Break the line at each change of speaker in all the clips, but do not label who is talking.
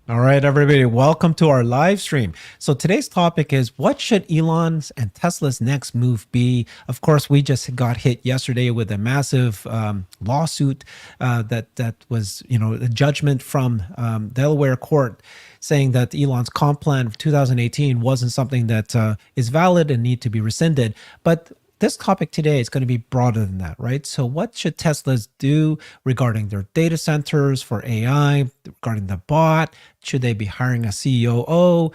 All right, everybody, welcome to our live stream. So today's topic is what should Elon's and Tesla's next move be? Of course, we just got hit yesterday with a massive lawsuit that was, a judgment from Delaware court saying that Elon's comp plan of 2018 wasn't something that is valid and need to be rescinded. But this topic today is going to be broader than that, right? So, what should Teslas do regarding their data centers for AI, regarding the bot? Should they be hiring a COO?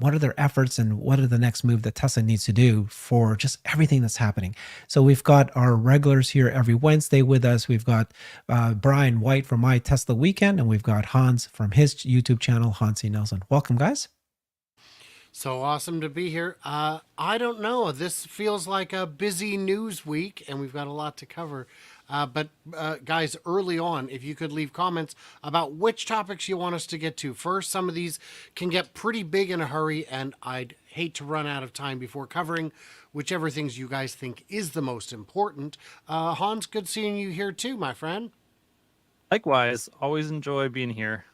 What are their efforts and what are the next move that Tesla needs to do for just everything that's happening? So, we've got our regulars here every Wednesday with us. We've got Brian White from My Tesla Weekend, and we've got Hans from his YouTube channel, Hansi Nelson. Welcome, guys.
So awesome to be here. I don't know. This feels like a busy news week, and we've got a lot to cover. But guys, early on, if you could leave comments about which topics you want us to get to first. Some of these can get pretty big in a hurry, and I'd hate to run out of time before covering whichever things you guys think is the most important. Hans, good seeing you here too, my friend.
Likewise, always enjoy being here.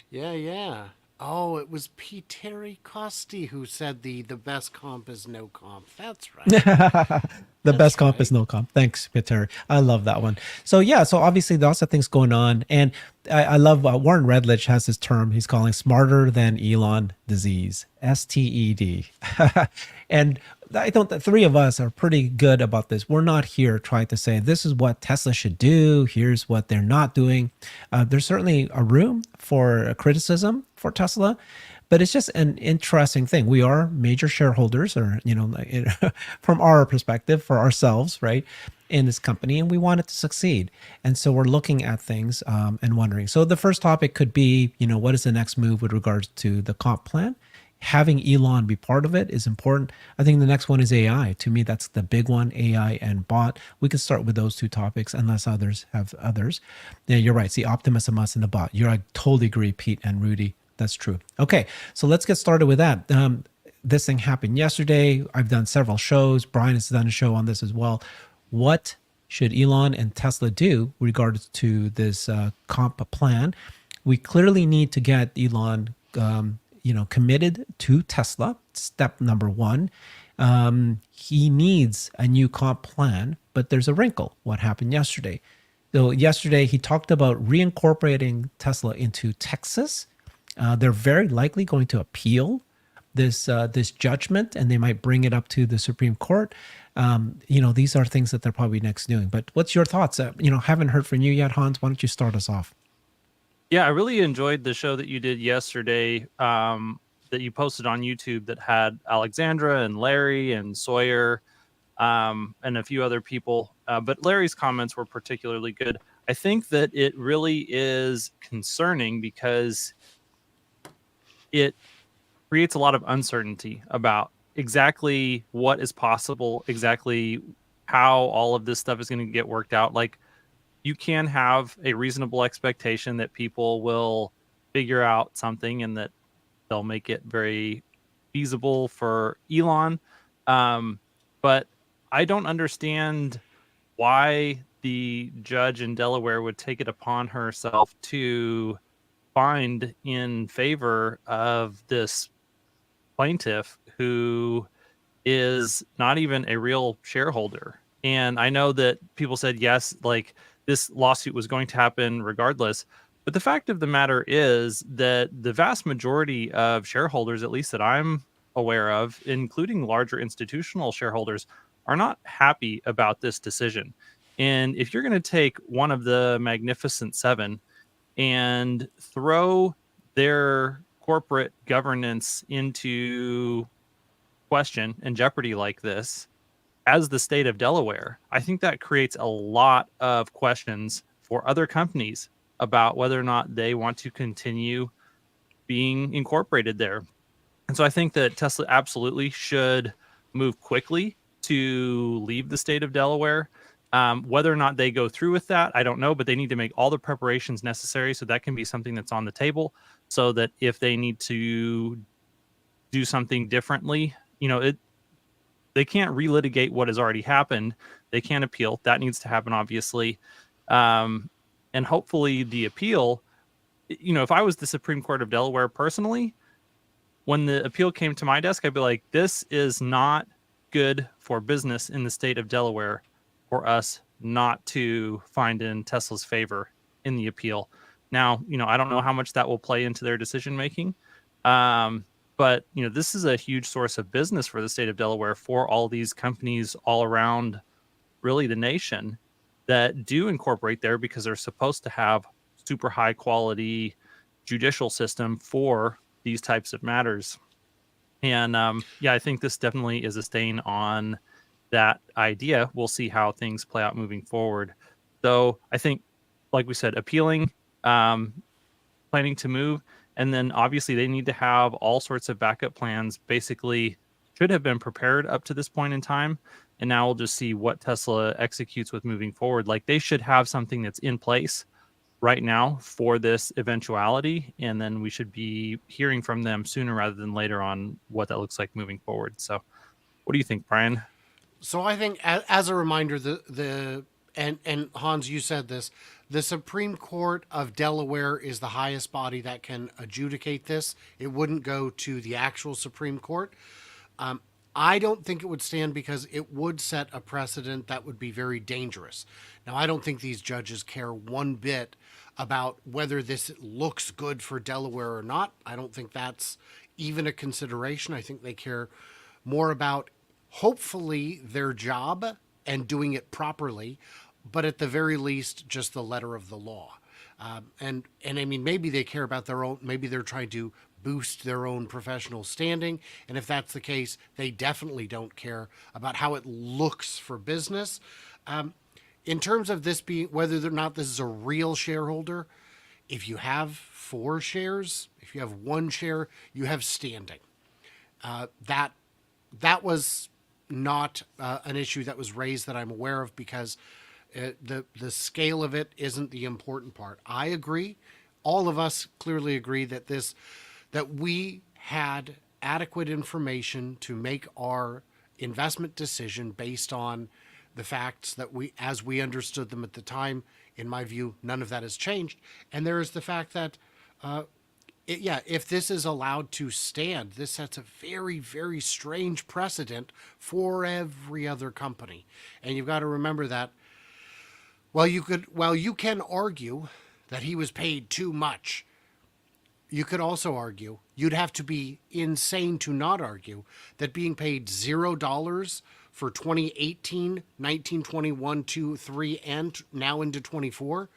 Yeah. Oh, it was Terry Costi who said the best comp is no comp. That's right.
The best
That's
comp is
right.
no comp. Thanks, Peter. I love that one. So yeah, so obviously lots of things going on, and I love Warren Redlich has this term he's calling smarter than Elon disease, STED, and I don't. The three of us are pretty good about this. We're not here trying to say this is what Tesla should do. Here's what they're not doing. There's certainly a room for criticism for Tesla, but it's just an interesting thing. We are major shareholders, or from our perspective, for ourselves, right, in this company, and we want it to succeed. And so we're looking at things and wondering. So the first topic could be, what is the next move with regards to the comp plan? Having Elon be part of it is important. I think the next one is AI. To me, that's the big one, AI and bot. We can start with those two topics unless others have others. Yeah, you're right. See, Optimus and Musk and the bot. I totally agree, Pete and Rudy. That's true. Okay, so let's get started with that. This thing happened yesterday. I've done several shows. Brian has done a show on this as well. What should Elon and Tesla do regards to this comp plan? We clearly need to get Elon committed to Tesla. Step number one. He needs a new comp plan, but there's a wrinkle. What happened yesterday? So yesterday he talked about reincorporating Tesla into Texas. They're very likely going to appeal this judgment, and they might bring it up to the Supreme Court. These are things that they're probably next doing. But what's your thoughts? Haven't heard from you yet, Hans. Why don't you start us off?
Yeah, I really enjoyed the show that you did yesterday, that you posted on YouTube that had Alexandra and Larry and Sawyer, and a few other people. But Larry's comments were particularly good. I think that it really is concerning because it creates a lot of uncertainty about exactly what is possible, exactly how all of this stuff is going to get worked out. Like, you can have a reasonable expectation that people will figure out something and that they'll make it very feasible for Elon. But I don't understand why the judge in Delaware would take it upon herself to find in favor of this plaintiff who is not even a real shareholder. And I know that people said, yes, like this lawsuit was going to happen regardless. But the fact of the matter is that the vast majority of shareholders, at least that I'm aware of, including larger institutional shareholders, are not happy about this decision. And if you're going to take one of the Magnificent Seven and throw their corporate governance into question and jeopardy like this, as the state of Delaware, I think that creates a lot of questions for other companies about whether or not they want to continue being incorporated there. And so I think that Tesla absolutely should move quickly to leave the state of Delaware. Whether or not they go through with that, I don't know, but they need to make all the preparations necessary. So that can be something that's on the table so that if they need to do something differently, they can't relitigate what has already happened. They can't appeal. That needs to happen, obviously. And hopefully the appeal if I was the Supreme Court of Delaware personally, when the appeal came to my desk, I'd be like, this is not good for business in the state of Delaware for us not to find in Tesla's favor in the appeal. Now, I don't know how much that will play into their decision making. But, this is a huge source of business for the state of Delaware for all these companies all around really the nation that do incorporate there because they're supposed to have super high quality judicial system for these types of matters. And I think this definitely is a stain on that idea. We'll see how things play out moving forward. So I think, like we said, appealing, planning to move, and then obviously they need to have all sorts of backup plans. Basically, should have been prepared up to this point in time. And now we'll just see what Tesla executes with moving forward. Like, they should have something that's in place right now for this eventuality, and then we should be hearing from them sooner rather than later on what that looks like moving forward. So what do you think, Brian?
So I think, as a reminder, and Hans, you said this, the Supreme Court of Delaware is the highest body that can adjudicate this. It wouldn't go to the actual Supreme Court. I don't think it would stand because it would set a precedent that would be very dangerous. Now, I don't think these judges care one bit about whether this looks good for Delaware or not. I don't think that's even a consideration. I think they care more about, hopefully, their job and doing it properly, but at the very least, just the letter of the law. And I mean, maybe they care about their own, maybe they're trying to boost their own professional standing. And if that's the case, they definitely don't care about how it looks for business. In terms of this being, whether or not this is a real shareholder, if you have 4 shares, if you have 1 share, you have standing. That was not an issue that was raised that I'm aware of, because the scale of it isn't the important part. I agree. All of us clearly agree that we had adequate information to make our investment decision based on the facts that as we understood them at the time. In my view, none of that has changed. And there is the fact that, if this is allowed to stand, this sets a very, very strange precedent for every other company. And you've got to remember that while you can argue that he was paid too much, you could also argue, you'd have to be insane to not argue, that being paid $0 for 2018, 19, 21, 2, 3, and now into 24,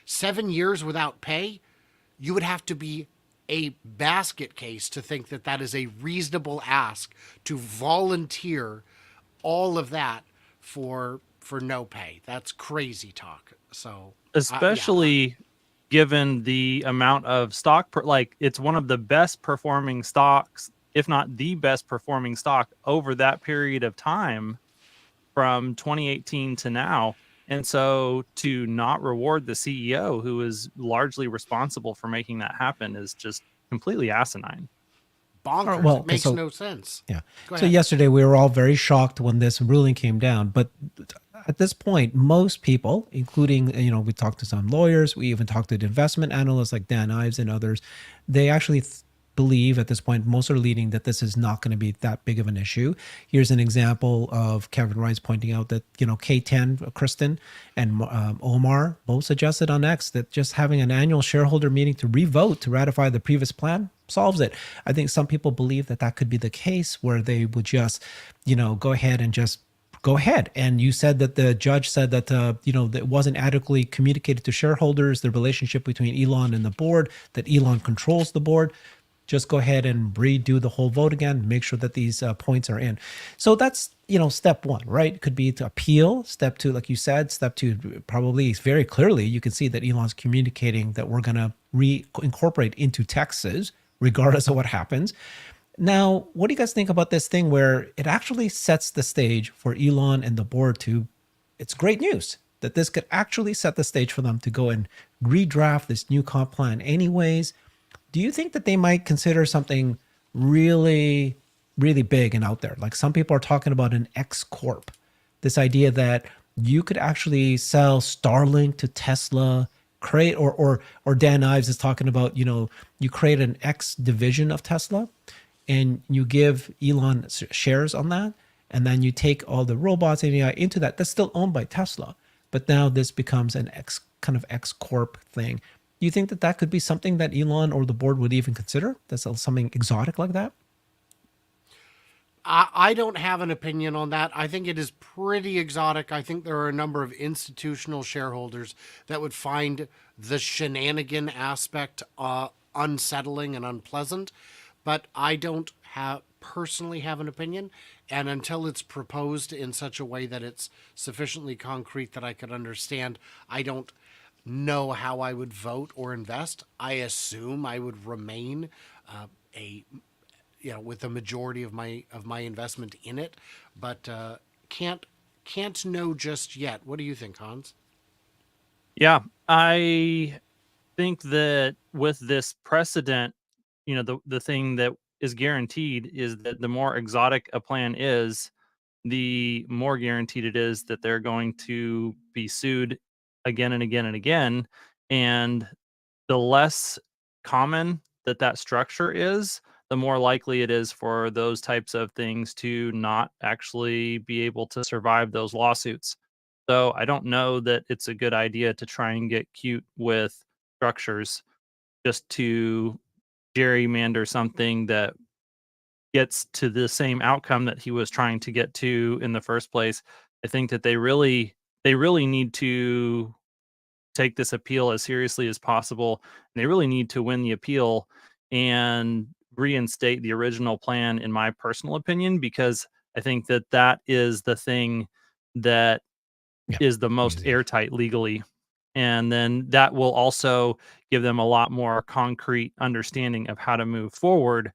7 years without pay, you would have to be a basket case to think that that is a reasonable ask to volunteer all of that for no pay. That's crazy talk. So
especially given the amount of stock, it's one of the best performing stocks, if not the best performing stock over that period of time from 2018 to now. And so to not reward the CEO, who is largely responsible for making that happen, is just completely asinine.
Bonkers.
Well,
it makes no sense.
Yeah.
Go
So
ahead.
yesterday we were all very shocked when this ruling came down, but at this point, most people, including, we talked to some lawyers, we even talked to investment analysts like Dan Ives and others, they actually believe at this point, most are leading that this is not going to be that big of an issue. Here's an example of Kevin Rice pointing out that, K10, Kristen, and Omar both suggested on X that just having an annual shareholder meeting to revote to ratify the previous plan solves it. I think some people believe that that could be the case, where they would just, go ahead and just go ahead. And you said that the judge said that, that it wasn't adequately communicated to shareholders, the relationship between Elon and the board, that Elon controls the board. Just go ahead and redo the whole vote again, make sure that these points are in. So that's, step 1, right? It could be to appeal. Step 2, like you said, step 2, probably very clearly, you can see that Elon's communicating that we're going to reincorporate into Texas, regardless of what happens. Now, what do you guys think about this thing where it actually sets the stage for Elon and the board it's great news that this could actually set the stage for them to go and redraft this new comp plan anyways. Do you think that they might consider something really, really big and out there? Like, some people are talking about an X Corp, this idea that you could actually sell Starlink to Tesla, create, or Dan Ives is talking about, you create an X division of Tesla and you give Elon shares on that, and then you take all the robots and AI into that. That's still owned by Tesla, but now this becomes an X kind of X Corp thing. Do you think that that could be something that Elon or the board would even consider? That's something exotic like that?
I don't have an opinion on that. I think it is pretty exotic. I think there are a number of institutional shareholders that would find the shenanigan aspect unsettling and unpleasant, but I don't personally have an opinion. And until it's proposed in such a way that it's sufficiently concrete that I could understand, I don't know how I would vote or invest. I assume I would remain a with the majority of my investment in it, but can't know just yet. What do you think, Hans?
Yeah, I think that with this precedent, the thing that is guaranteed is that the more exotic a plan is, the more guaranteed it is that they're going to be sued again and again and again. And the less common that structure is, the more likely it is for those types of things to not actually be able to survive those lawsuits. So I don't know that it's a good idea to try and get cute with structures just to gerrymander something that gets to the same outcome that he was trying to get to in the first place. I think that they really need to take this appeal as seriously as possible. And they really need to win the appeal and reinstate the original plan, in my personal opinion, because I think that that is the thing that
Yeah,
is the most
easy.
airtight legally. And then that will also give them a lot more concrete understanding of how to move forward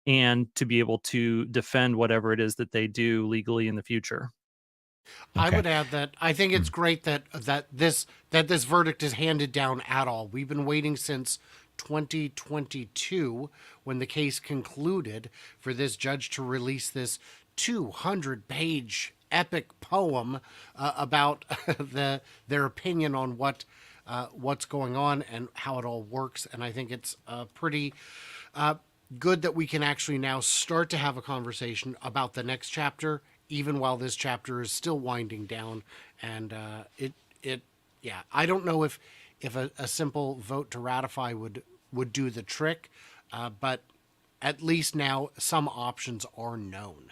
and to be able to defend whatever it is that they do legally in the future.
I
Okay.
would add that I think it's great that this verdict is handed down at all. We've been waiting since 2022 when the case concluded for this judge to release this 200-page epic poem about their opinion on what's going on and how it all works. And I think it's pretty good that we can actually now start to have a conversation about the next chapter, even while this chapter is still winding down. And yeah, I don't know if a simple vote to ratify would do the trick, but at least now some options are known.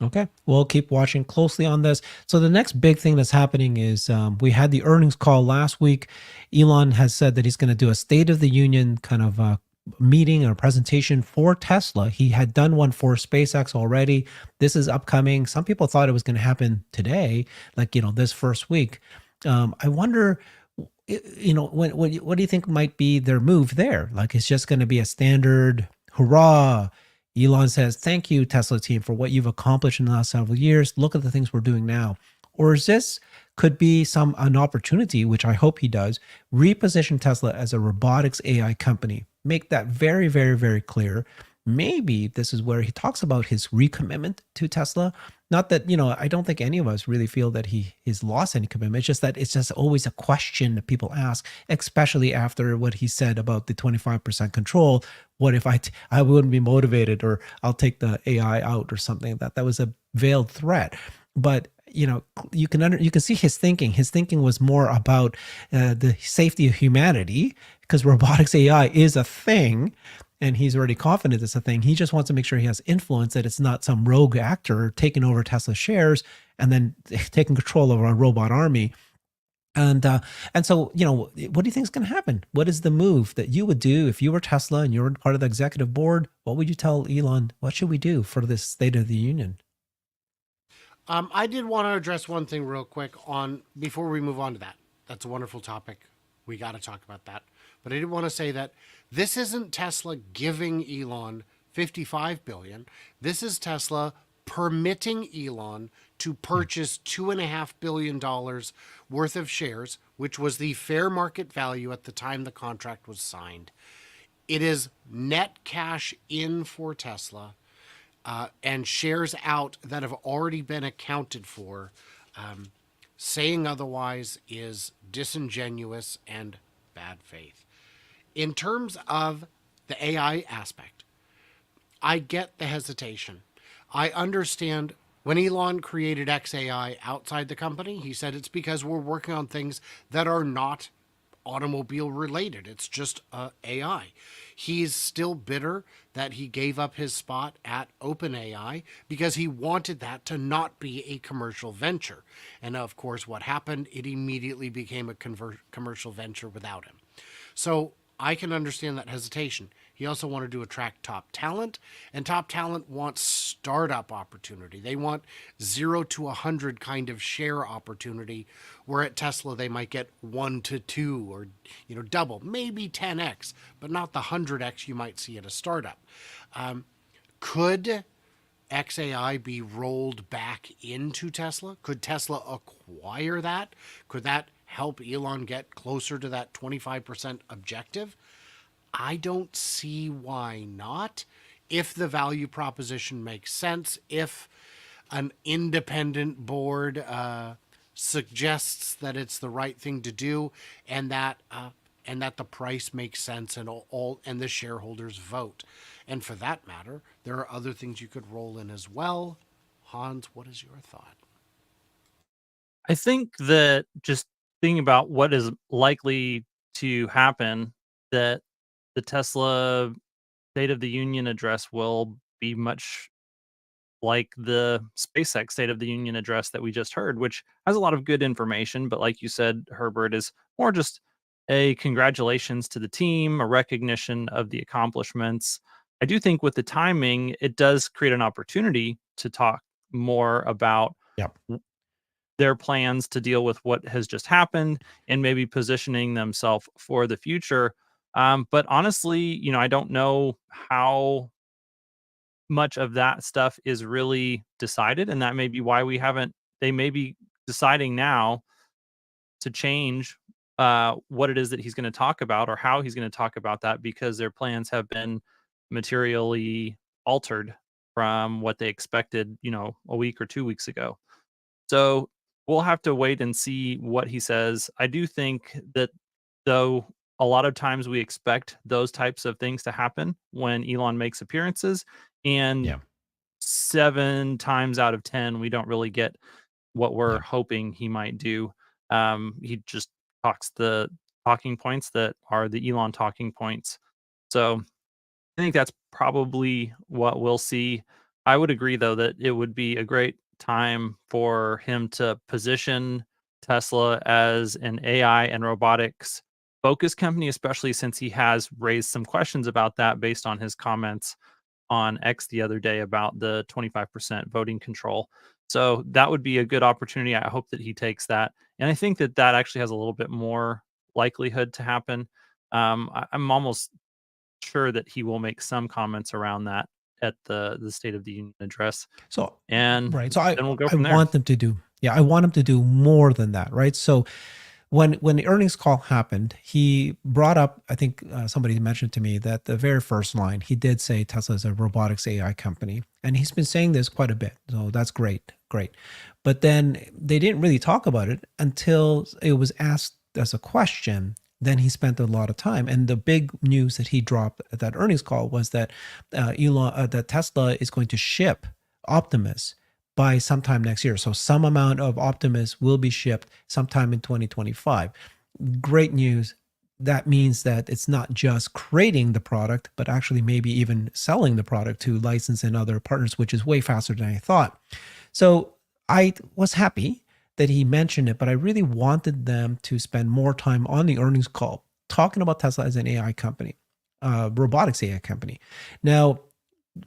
Okay, we'll keep watching closely on this. So the next big thing that's happening is we had the earnings call last week. Elon has said that he's going to do a State of the Union kind of meeting or presentation for Tesla. He had done one for SpaceX already. This is upcoming. Some people thought it was going to happen today, like this first week. I wonder, what do you think might be their move there? Like, it's just going to be a standard hurrah. Elon says, "Thank you, Tesla team, for what you've accomplished in the last several years. Look at the things we're doing now." Or is this could be an opportunity, which I hope he does, reposition Tesla as a robotics AI company. Make that very, very, very clear. Maybe this is where he talks about his recommitment to Tesla. Not that, I don't think any of us really feel that he's lost any commitment. It's just that it's just always a question that people ask, especially after what he said about the 25% control. What if I wouldn't be motivated, or I'll take the AI out or something? That was a veiled threat. But you can see his thinking. His thinking was more about the safety of humanity, because robotics AI is a thing, and he's already confident it's a thing. He just wants to make sure he has influence, that it's not some rogue actor taking over Tesla shares and then taking control of a robot army. And so, what do you think is going to happen? What is the move that you would do if you were Tesla and you were part of the executive board? What would you tell Elon? What should we do for this State of the Union?
I did want to address one thing real quick before we move on to that. That's a wonderful topic. We got to talk about that. But I did want to say that this isn't Tesla giving Elon $55 billion. This is Tesla permitting Elon to purchase $2.5 billion worth of shares, which was the fair market value at the time the contract was signed. It is net cash in for Tesla, and shares out that have already been accounted for. Saying otherwise is disingenuous and bad faith. In terms of the AI aspect, I get the hesitation. I understand when Elon created XAI outside the company, he said it's because we're working on things that are not automobile related. It's just AI. He's still bitter that he gave up his spot at OpenAI because he wanted that to not be a commercial venture. And of course, what happened? It immediately became a commercial venture without him. So I can understand that hesitation. He also wanted to attract top talent, and top talent wants startup opportunity. They want 0 to 100 kind of share opportunity, where at Tesla they might get 1 to 2 or double, maybe 10x, but not the 100x you might see at a startup. Could XAI be rolled back into Tesla? Could Tesla acquire that? Could that help Elon get closer to that 25% objective? I don't see why not. If the value proposition makes sense, if an independent board suggests that it's the right thing to do, and that the price makes sense, and the shareholders vote. And for that matter, there are other things you could roll in as well. Hans, what is your thought?
I think that just thinking about what is likely to happen, that the Tesla State of the Union address will be much like the SpaceX State of the Union address that we just heard, which has a lot of good information. But like you said, Herbert, is more just a congratulations to the team, a recognition of the accomplishments. I do think with the timing, it does create an opportunity to talk more about
Yep.
their plans to deal with what has just happened and maybe positioning themselves for the future. But honestly, I don't know how much of that stuff is really decided, and that may be why they may be deciding now to change what it is that he's going to talk about or how he's going to talk about that, because their plans have been materially altered from what they expected, a week or 2 weeks ago. So we'll have to wait and see what he says. I do think that, though, a lot of times we expect those types of things to happen when Elon makes appearances, and
Yeah.
7 times out of 10, we don't really get what we're
Yeah.
hoping he might do. He just talks the talking points that are the Elon talking points. So I think that's probably what we'll see. I would agree, though, that it would be a great time for him to position Tesla as an AI and robotics focused company, especially since he has raised some questions about that based on his comments on X the other day about the 25% voting control. So that would be a good opportunity. I hope that he takes that. And I think that actually has a little bit more likelihood to happen. I'm almost sure that he will make some comments around that at the State of the Union address,
So
and
right. So
then we'll go
I
from there.
want them to do, I want them to do more than that, right? So when the earnings call happened, he brought up, I think somebody mentioned to me that the very first line, he did say Tesla is a robotics AI company. And he's been saying this quite a bit. So that's great. But then they didn't really talk about it until it was asked as a question. Then he spent a lot of time. And the big news that he dropped at that earnings call was that that Tesla is going to ship Optimus by sometime next year. So some amount of Optimus will be shipped sometime in 2025. Great news. That means that it's not just creating the product, but actually maybe even selling the product to license and other partners, which is way faster than I thought. So I was happy that he mentioned it, but I really wanted them to spend more time on the earnings call talking about Tesla as an AI company, robotics AI company. Now,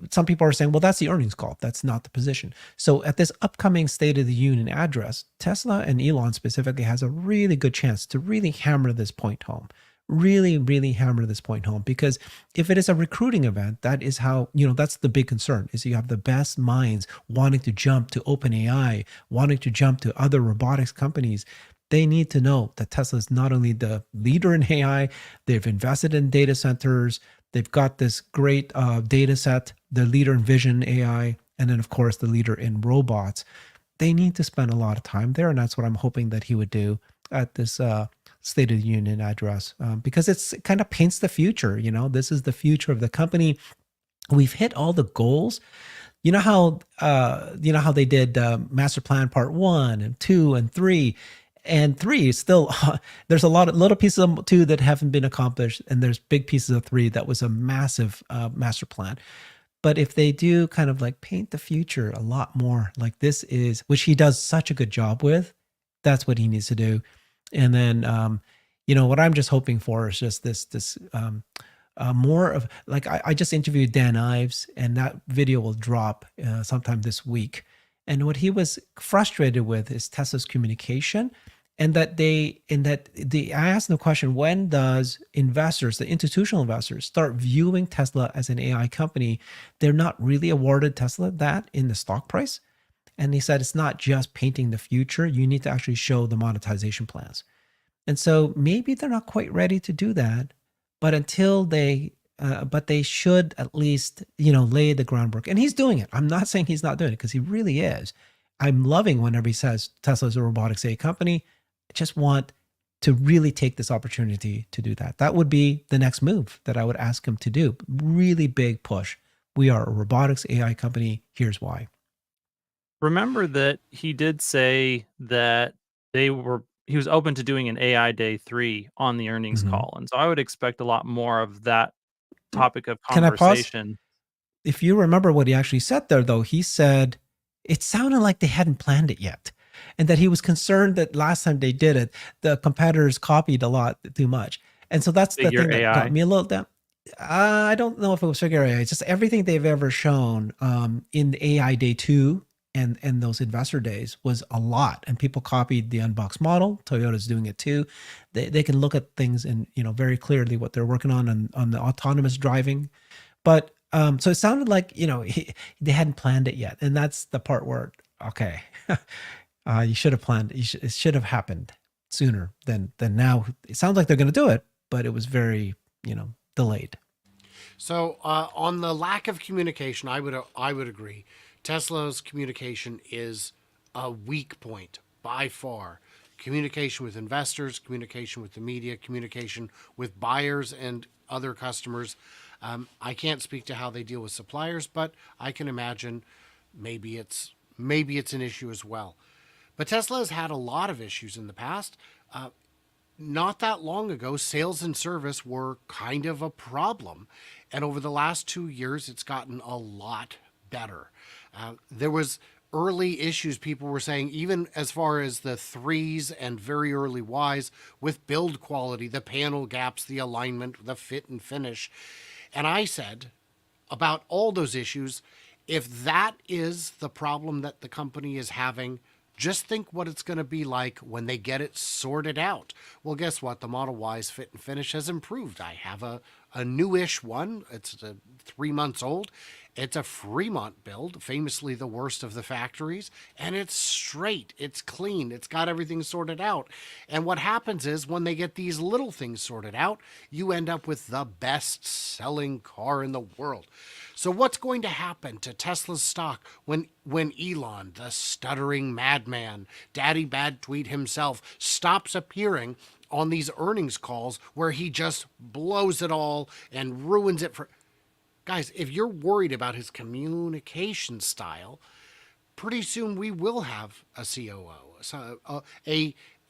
some people are saying, well, that's the earnings call. That's not the position. So at this upcoming State of the Union address, Tesla and Elon specifically has a really good chance to really hammer this point home. Really hammer this point home, because if it is a recruiting event, that is how, that's the big concern, is you have the best minds wanting to jump to OpenAI, wanting to jump to other robotics companies. They need to know that Tesla is not only the leader in AI, they've invested in data centers, they've got this great data set, the leader in vision AI, and then of course the leader in robots. They need to spend a lot of time there, and that's what I'm hoping that he would do. at this State of the Union address, because it kind of paints the future. This is the future of the company. We've hit all the goals. You know how they did Master Plan Part 1 and 2 and 3. And 3 is still there's a lot of little pieces of 2 that haven't been accomplished, and there's big pieces of 3 that was a massive master plan. But if they do kind of like paint the future a lot more like this is, which he does such a good job with, that's what he needs to do. And then what I'm just hoping for is just this more of like, I just interviewed Dan Ives, and that video will drop sometime this week. And what he was frustrated with is Tesla's communication, and that I asked the question, when does investors, the institutional investors, start viewing Tesla as an AI company? They're not really awarded Tesla that in the stock price. And he said, it's not just painting the future. You need to actually show the monetization plans. And so maybe they're not quite ready to do that, but but they should at least, lay the groundwork. And he's doing it. I'm not saying he's not doing it, because he really is. I'm loving whenever he says Tesla's a robotics AI company. I just want to really take this opportunity to do that. That would be the next move that I would ask him to do. Really big push. We are a robotics AI company. Here's why.
Remember that he did say that he was open to doing an AI Day 3 on the earnings call. And so I would expect a lot more of that topic of
Can I pause?
conversation.
If you remember what he actually said there, though, he said it sounded like they hadn't planned it yet, and that he was concerned that last time they did it, the competitors copied a lot too much. And so that's the thing that got me a little down. I don't know if it was Figure AI. It's just everything they've ever shown in the AI Day 2 and those investor days was a lot, and people copied the unboxed model. Toyota's doing it too. They can look at things and very clearly what they're working on the autonomous driving. But so it sounded like they hadn't planned it yet, and that's the part where okay, you should have planned. It should have happened sooner than now. It sounds like they're going to do it, but it was very delayed.
So on the lack of communication, I would agree. Tesla's communication is a weak point by far. Communication with investors, communication with the media, communication with buyers and other customers. I can't speak to how they deal with suppliers, but I can imagine maybe it's an issue as well. But Tesla has had a lot of issues in the past. Not that long ago, sales and service were kind of a problem. And over the last 2 years, it's gotten a lot better. There was early issues people were saying, even as far as the 3s and very early Ys, with build quality, the panel gaps, the alignment, the fit and finish. And I said about all those issues, if that is the problem that the company is having, just think what it's going to be like when they get it sorted out. Well, guess what? The Model Y's fit and finish has improved. I have a newish one. It's 3 months old. It's a Fremont build, famously the worst of the factories, and it's straight, it's clean, it's got everything sorted out. And what happens is when they get these little things sorted out, you end up with the best-selling car in the world. So what's going to happen to Tesla's stock when Elon, the stuttering madman, Daddy Bad Tweet himself, stops appearing on these earnings calls where he just blows it all and ruins it for... Guys, if you're worried about his communication style, pretty soon we will have a COO,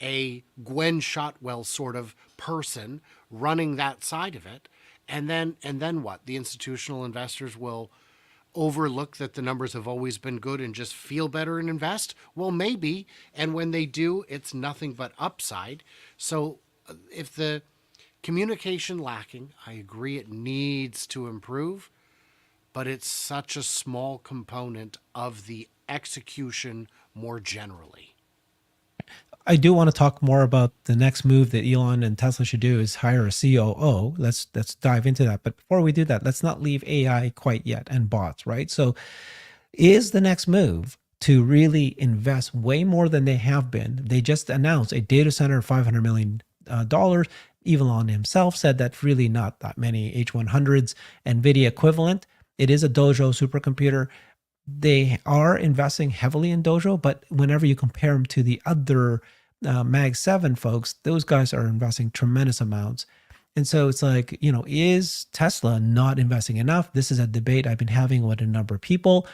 a Gwen Shotwell sort of person running that side of it. And then what? The institutional investors will overlook that the numbers have always been good and just feel better and invest? Well, maybe. And when they do, it's nothing but upside. So if the communication lacking, I agree it needs to improve, but it's such a small component of the execution more generally.
I do want to talk more about the next move that Elon and Tesla should do is hire a COO. Let's dive into that. But before we do that, let's not leave AI quite yet and bots, right? So is the next move to really invest way more than they have been? They just announced a data center, $500 million. Elon himself said that's really not that many H100s, NVIDIA equivalent. It is a Dojo supercomputer. They are investing heavily in Dojo, but whenever you compare them to the other Mag 7 folks, those guys are investing tremendous amounts. And so it's like, is Tesla not investing enough? This is a debate I've been having with a number of people.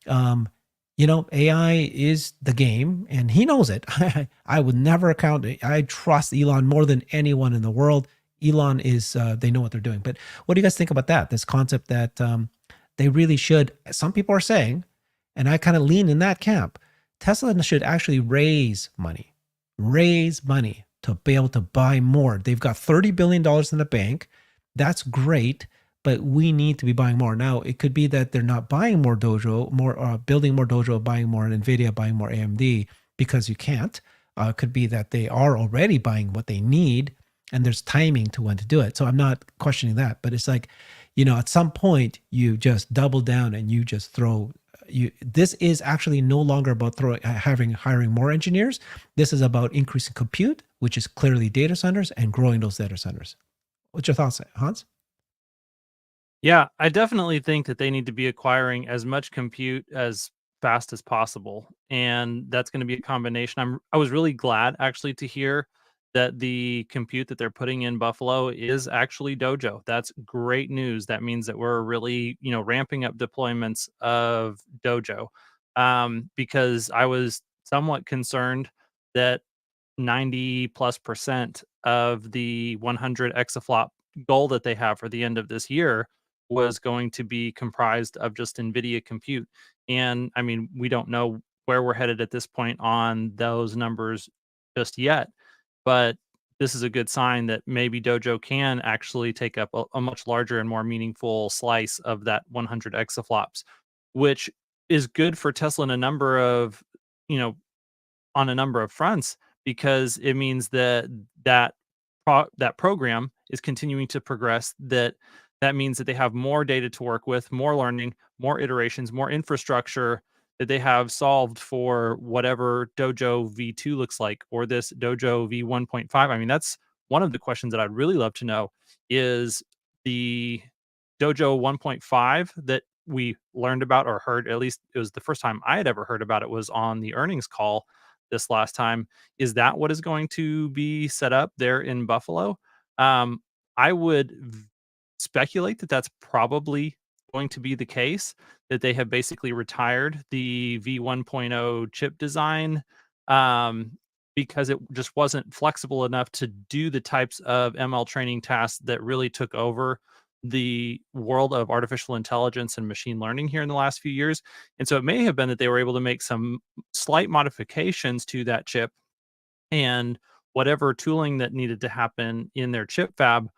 AI is the game, and he knows it. I would never account. I trust Elon more than anyone in the world. Elon is, they know what they're doing. But what do you guys think about that? This concept that they really should, some people are saying, and I kind of lean in that camp, Tesla should actually raise money to be able to buy more. They've got $30 billion in the bank. That's great, but we need to be buying more. Now, it could be that they're not buying more Dojo, building more Dojo, buying more NVIDIA, buying more AMD because you can't. It could be that they are already buying what they need and there's timing to when to do it. So I'm not questioning that, but it's like, at some point you just double down and you just throw. This is actually no longer about hiring more engineers. This is about increasing compute, which is clearly data centers, and growing those data centers. What's your thoughts, Hans?
Yeah, I definitely think that they need to be acquiring as much compute as fast as possible, and that's going to be a combination. I was really glad actually to hear that the compute that they're putting in Buffalo is actually Dojo. That's great news. That means that we're really, ramping up deployments of Dojo, because I was somewhat concerned that 90+% of the 100 exaflop goal that they have for the end of this year was going to be comprised of just NVIDIA compute. And I mean, we don't know where we're headed at this point on those numbers just yet, but this is a good sign that maybe Dojo can actually take up a much larger and more meaningful slice of that 100 exaflops, which is good for Tesla in a number of, on a number of fronts, because it means that program is continuing to progress. That means that they have more data to work with, more learning, more iterations, more infrastructure that they have solved for whatever Dojo V2 looks like, or this Dojo V1.5. I mean, that's one of the questions that I'd really love to know is the Dojo 1.5 that we learned about or heard, at least it was the first time I had ever heard about it was on the earnings call this last time. Is that what is going to be set up there in Buffalo? I would speculate that that's probably going to be the case, that they have basically retired the V1.0 chip design, because it just wasn't flexible enough to do the types of ML training tasks that really took over the world of artificial intelligence and machine learning here in the last few years. And so it may have been that they were able to make some slight modifications to that chip, and whatever tooling that needed to happen in their chip fab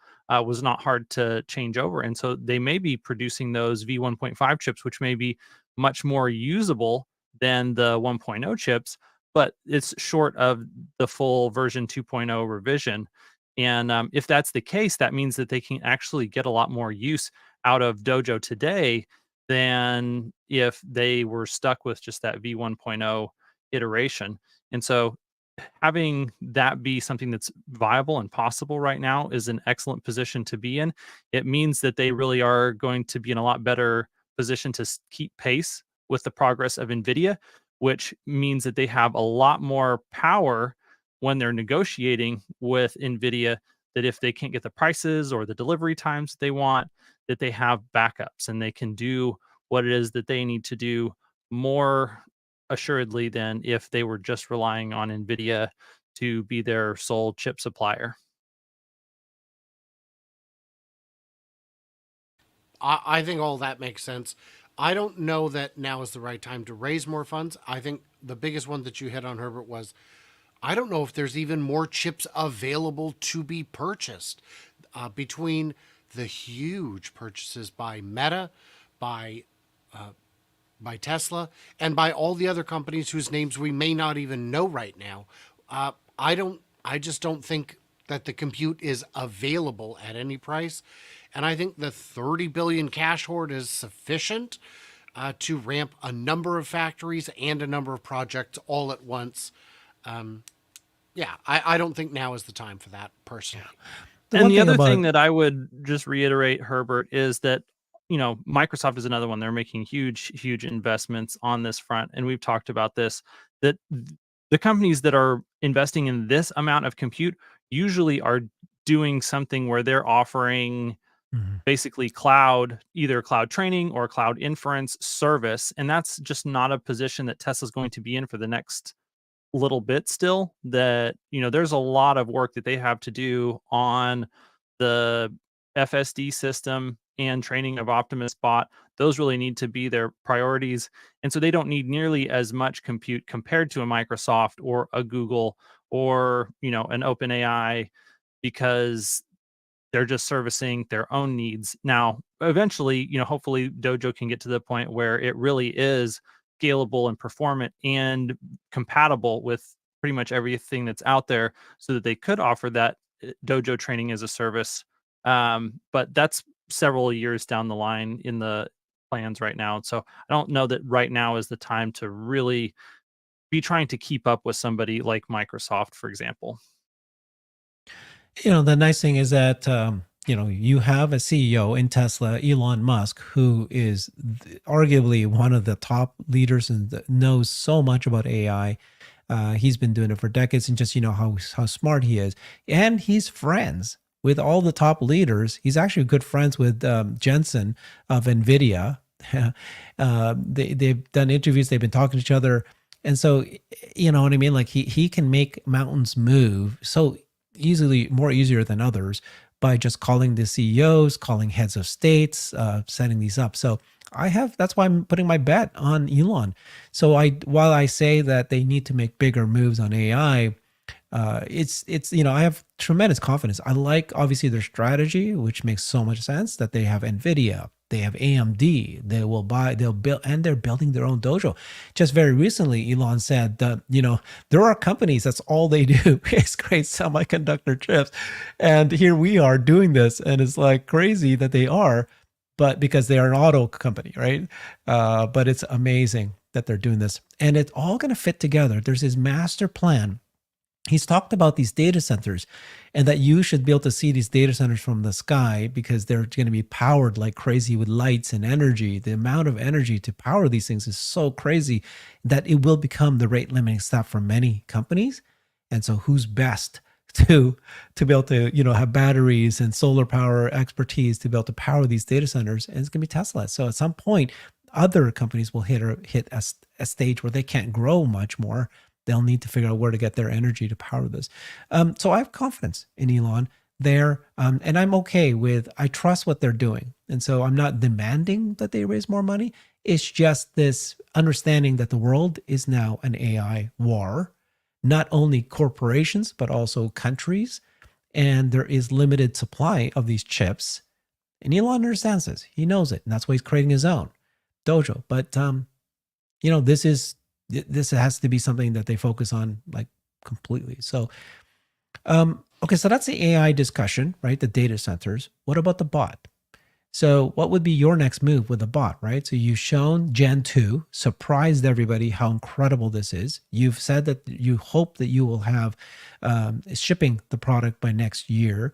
was not hard to change over. And so they may be producing those V1.5 chips, which may be much more usable than the 1.0 chips, but it's short of the full version 2.0 revision. And if that's the case, that means that they can actually get a lot more use out of Dojo today than if they were stuck with just that V1.0 iteration. And so having that be something that's viable and possible right now is an excellent position to be in. It means that they really are going to be in a lot better position to keep pace with the progress of NVIDIA, which means that they have a lot more power when they're negotiating with NVIDIA, that if they can't get the prices or the delivery times they want, that they have backups and they can do what it is that they need to do more assuredly than if they were just relying on NVIDIA to be their sole chip supplier.
I think all that makes sense. I don't know that now is the right time to raise more funds. I think the biggest one that you hit on, Herbert, was I don't know if there's even more chips available to be purchased between the huge purchases by Meta, by Tesla, and by all the other companies whose names we may not even know right now. I just don't think that the compute is available at any price. And I think the 30 billion cash hoard is sufficient to ramp a number of factories and a number of projects all at once. I don't think now is the time for that, personally.
And the other thing that I would just reiterate, Herbert, is that, Microsoft is another one. They're making huge investments on this front. And we've talked about this, that the companies that are investing in this amount of compute usually are doing something where they're offering
Mhm.
basically either cloud training or cloud inference service. And that's just not a position that Tesla's going to be in for the next little bit still. That, there's a lot of work that they have to do on the FSD system and training of Optimus bot. Those really need to be their priorities. And so they don't need nearly as much compute compared to a Microsoft or a Google or, an OpenAI, because they're just servicing their own needs. Now, eventually, hopefully Dojo can get to the point where it really is scalable and performant and compatible with pretty much everything that's out there, so that they could offer that Dojo training as a service. But that's several years down the line in the plans right now. So I don't know that right now is the time to really be trying to keep up with somebody like Microsoft, for example.
The nice thing is that you have a CEO in Tesla, Elon Musk, who is arguably one of the top leaders and knows so much about AI. He's been doing it for decades, and just how smart he is, and he's friends with all the top leaders. He's actually good friends with Jensen of NVIDIA. They've done interviews. They've been talking to each other, and so you know what I mean. Like he can make mountains move so easily, more easier than others, by just calling the CEOs, calling heads of states, setting these up. So that's why I'm putting my bet on Elon. So while I say that they need to make bigger moves on AI, it's I have tremendous confidence. I like obviously their strategy, which makes so much sense, that they have NVIDIA, they have AMD, they'll build, and they're building their own dojo. Just very recently, Elon said that, there are companies that's all they do is create semiconductor chips. And here we are doing this, and it's like crazy that they are, but because they are an auto company, right? But it's amazing that they're doing this. And it's all going to fit together. There's his master plan. He's talked about these data centers, and that you should be able to see these data centers from the sky because they're going to be powered like crazy with lights and energy. The amount of energy to power these things is so crazy that it will become the rate limiting step for many companies. And so who's best to be able to have batteries and solar power expertise to be able to power these data centers? And it's going to be Tesla. So at some point, other companies will hit a stage where they can't grow much more. They'll need to figure out where to get their energy to power this. So I have confidence in Elon there, and I'm okay with, I trust what they're doing. And so I'm not demanding that they raise more money. It's just this understanding that the world is now an AI war, not only corporations, but also countries. And there is limited supply of these chips. And Elon understands this. He knows it. And that's why he's creating his own dojo. But, this has to be something that they focus on like completely. So, okay, so that's the AI discussion, right? The data centers. What about the bot? So what would be your next move with the bot, right? So you've shown Gen 2, surprised everybody how incredible this is. You've said that you hope that you will have shipping the product by next year.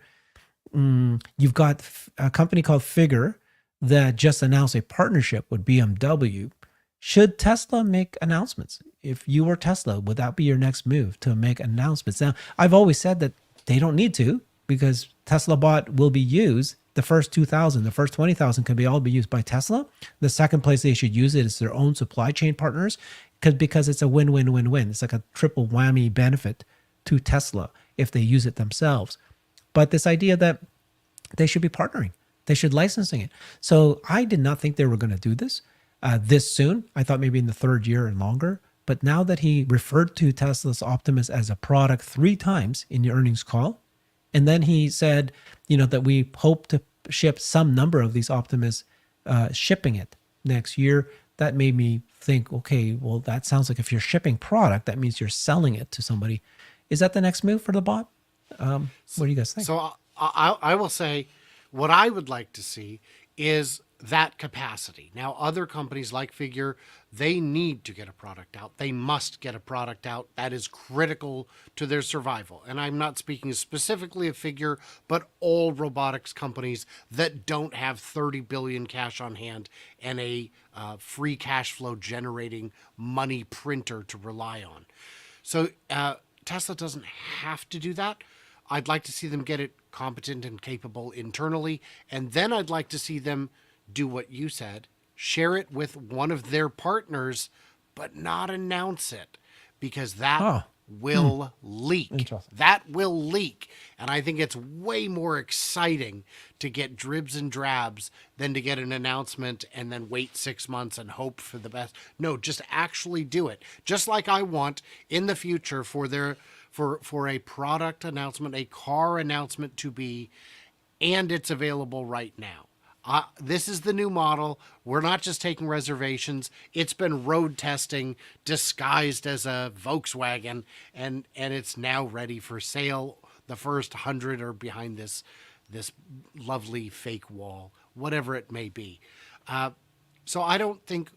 You've got a company called Figure that just announced a partnership with BMW. Should Tesla make announcements? If you were Tesla, would that be your next move, to make announcements? Now, I've always said that they don't need to, because Tesla bot will be used. The first 2,000, the first 20,000 can all be used by Tesla. The second place they should use it is their own supply chain partners, because it's a win-win-win-win. It's like a triple whammy benefit to Tesla if they use it themselves. But this idea that they should be partnering, they should licensing it. So I did not think they were going to do this soon. I thought maybe in the third year and longer. But now that he referred to Tesla's Optimus as a product 3 times in the earnings call, and then he said, that we hope to ship some number of these Optimus, shipping it next year, that made me think, okay, well, that sounds like if you're shipping product, that means you're selling it to somebody. Is that the next move for the bot? What do you guys think?
So I will say what I would like to see is that capacity. Now, other companies like Figure, they need to get a product out. They must get a product out. That is critical to their survival. And I'm not speaking specifically of Figure, but all robotics companies that don't have 30 billion cash on hand and a free cash flow generating money printer to rely on. So Tesla doesn't have to do that. I'd like to see them get it competent and capable internally, and then I'd like to see them do what you said, share it with one of their partners, but not announce it, because that
Oh,
will leak.
interesting.
That will leak. And I think it's way more exciting to get dribs and drabs than to get an announcement and then wait 6 months and hope for the best. No, just actually do it. Just like I want in the future for a product announcement, a car announcement to be, and it's available right now. This is the new model. We're not just taking reservations. It's been road testing disguised as a Volkswagen, and it's now ready for sale. The first 100 are behind this lovely fake wall, whatever it may be. So I don't think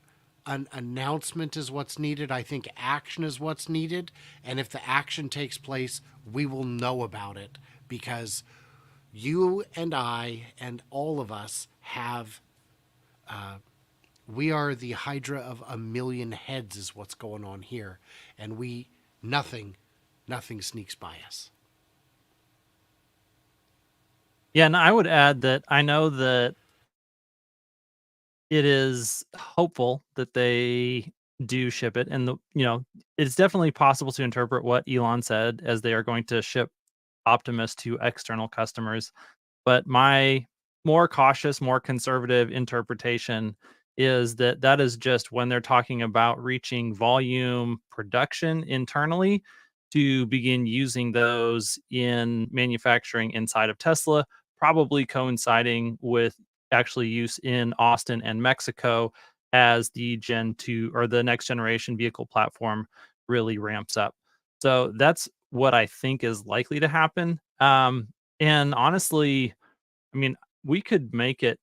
an announcement is what's needed. I think action is what's needed. And if the action takes place, we will know about it, because you and I and all of us have, we are the Hydra of a million heads is what's going on here. And nothing sneaks by us.
Yeah, and I would add that I know that it is hopeful that they do ship it, and it's definitely possible to interpret what Elon said as they are going to ship Optimus to external customers. But my more cautious, more conservative interpretation is that that is just when they're talking about reaching volume production internally to begin using those in manufacturing inside of Tesla, probably coinciding with actually use in Austin and Mexico as the Gen 2 or the next generation vehicle platform really ramps up. So that's what I think is likely to happen. And honestly, I mean, we could make it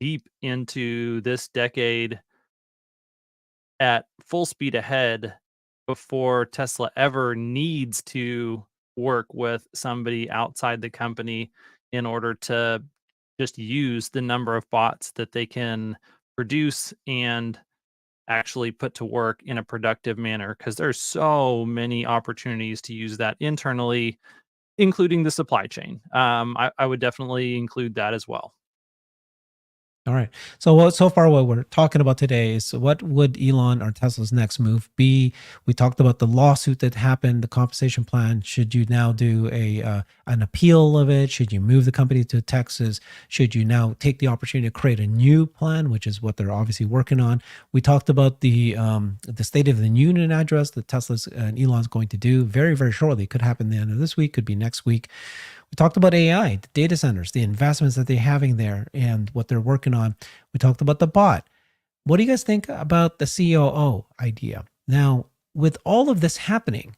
deep into this decade at full speed ahead before Tesla ever needs to work with somebody outside the company in order to just use the number of bots that they can produce and actually put to work in a productive manner, because there's so many opportunities to use that internally, including the supply chain. I would definitely include that as well.
All right. So far what we're talking about today is what would Elon or Tesla's next move be? We talked about the lawsuit that happened, the compensation plan. Should you now do an appeal of it? Should you move the company to Texas? Should you now take the opportunity to create a new plan, which is what they're obviously working on? We talked about the State of the Union address that Tesla's and Elon's going to do very, very shortly. Could happen the end of this week, could be next week. We talked about AI, the data centers, the investments that they're having there, and what they're working on. We talked about the bot. What do you guys think about the COO idea? Now, with all of this happening,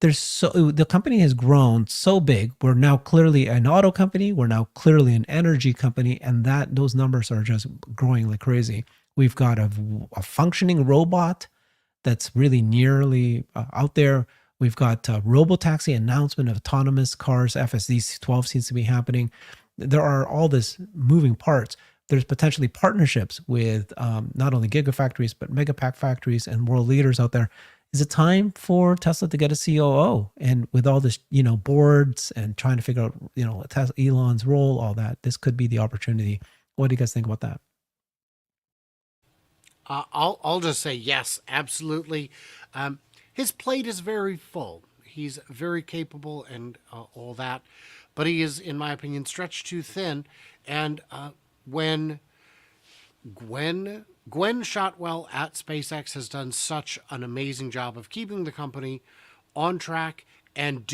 the company has grown so big. We're now clearly an auto company. We're now clearly an energy company, and those numbers are just growing like crazy. We've got a functioning robot that's really nearly out there. We've got robotaxi announcement of autonomous cars. FSD 12 seems to be happening. There are all this moving parts. There's potentially partnerships with not only gigafactories, but megapack factories and world leaders out there. Is it time for Tesla to get a COO? And with all this, boards and trying to figure out, Elon's role, all that, this could be the opportunity. What do you guys think about that?
I'll just say yes, absolutely. His plate is very full. He's very capable and all that, but he is, in my opinion, stretched too thin. And when Gwen Shotwell at SpaceX has done such an amazing job of keeping the company on track and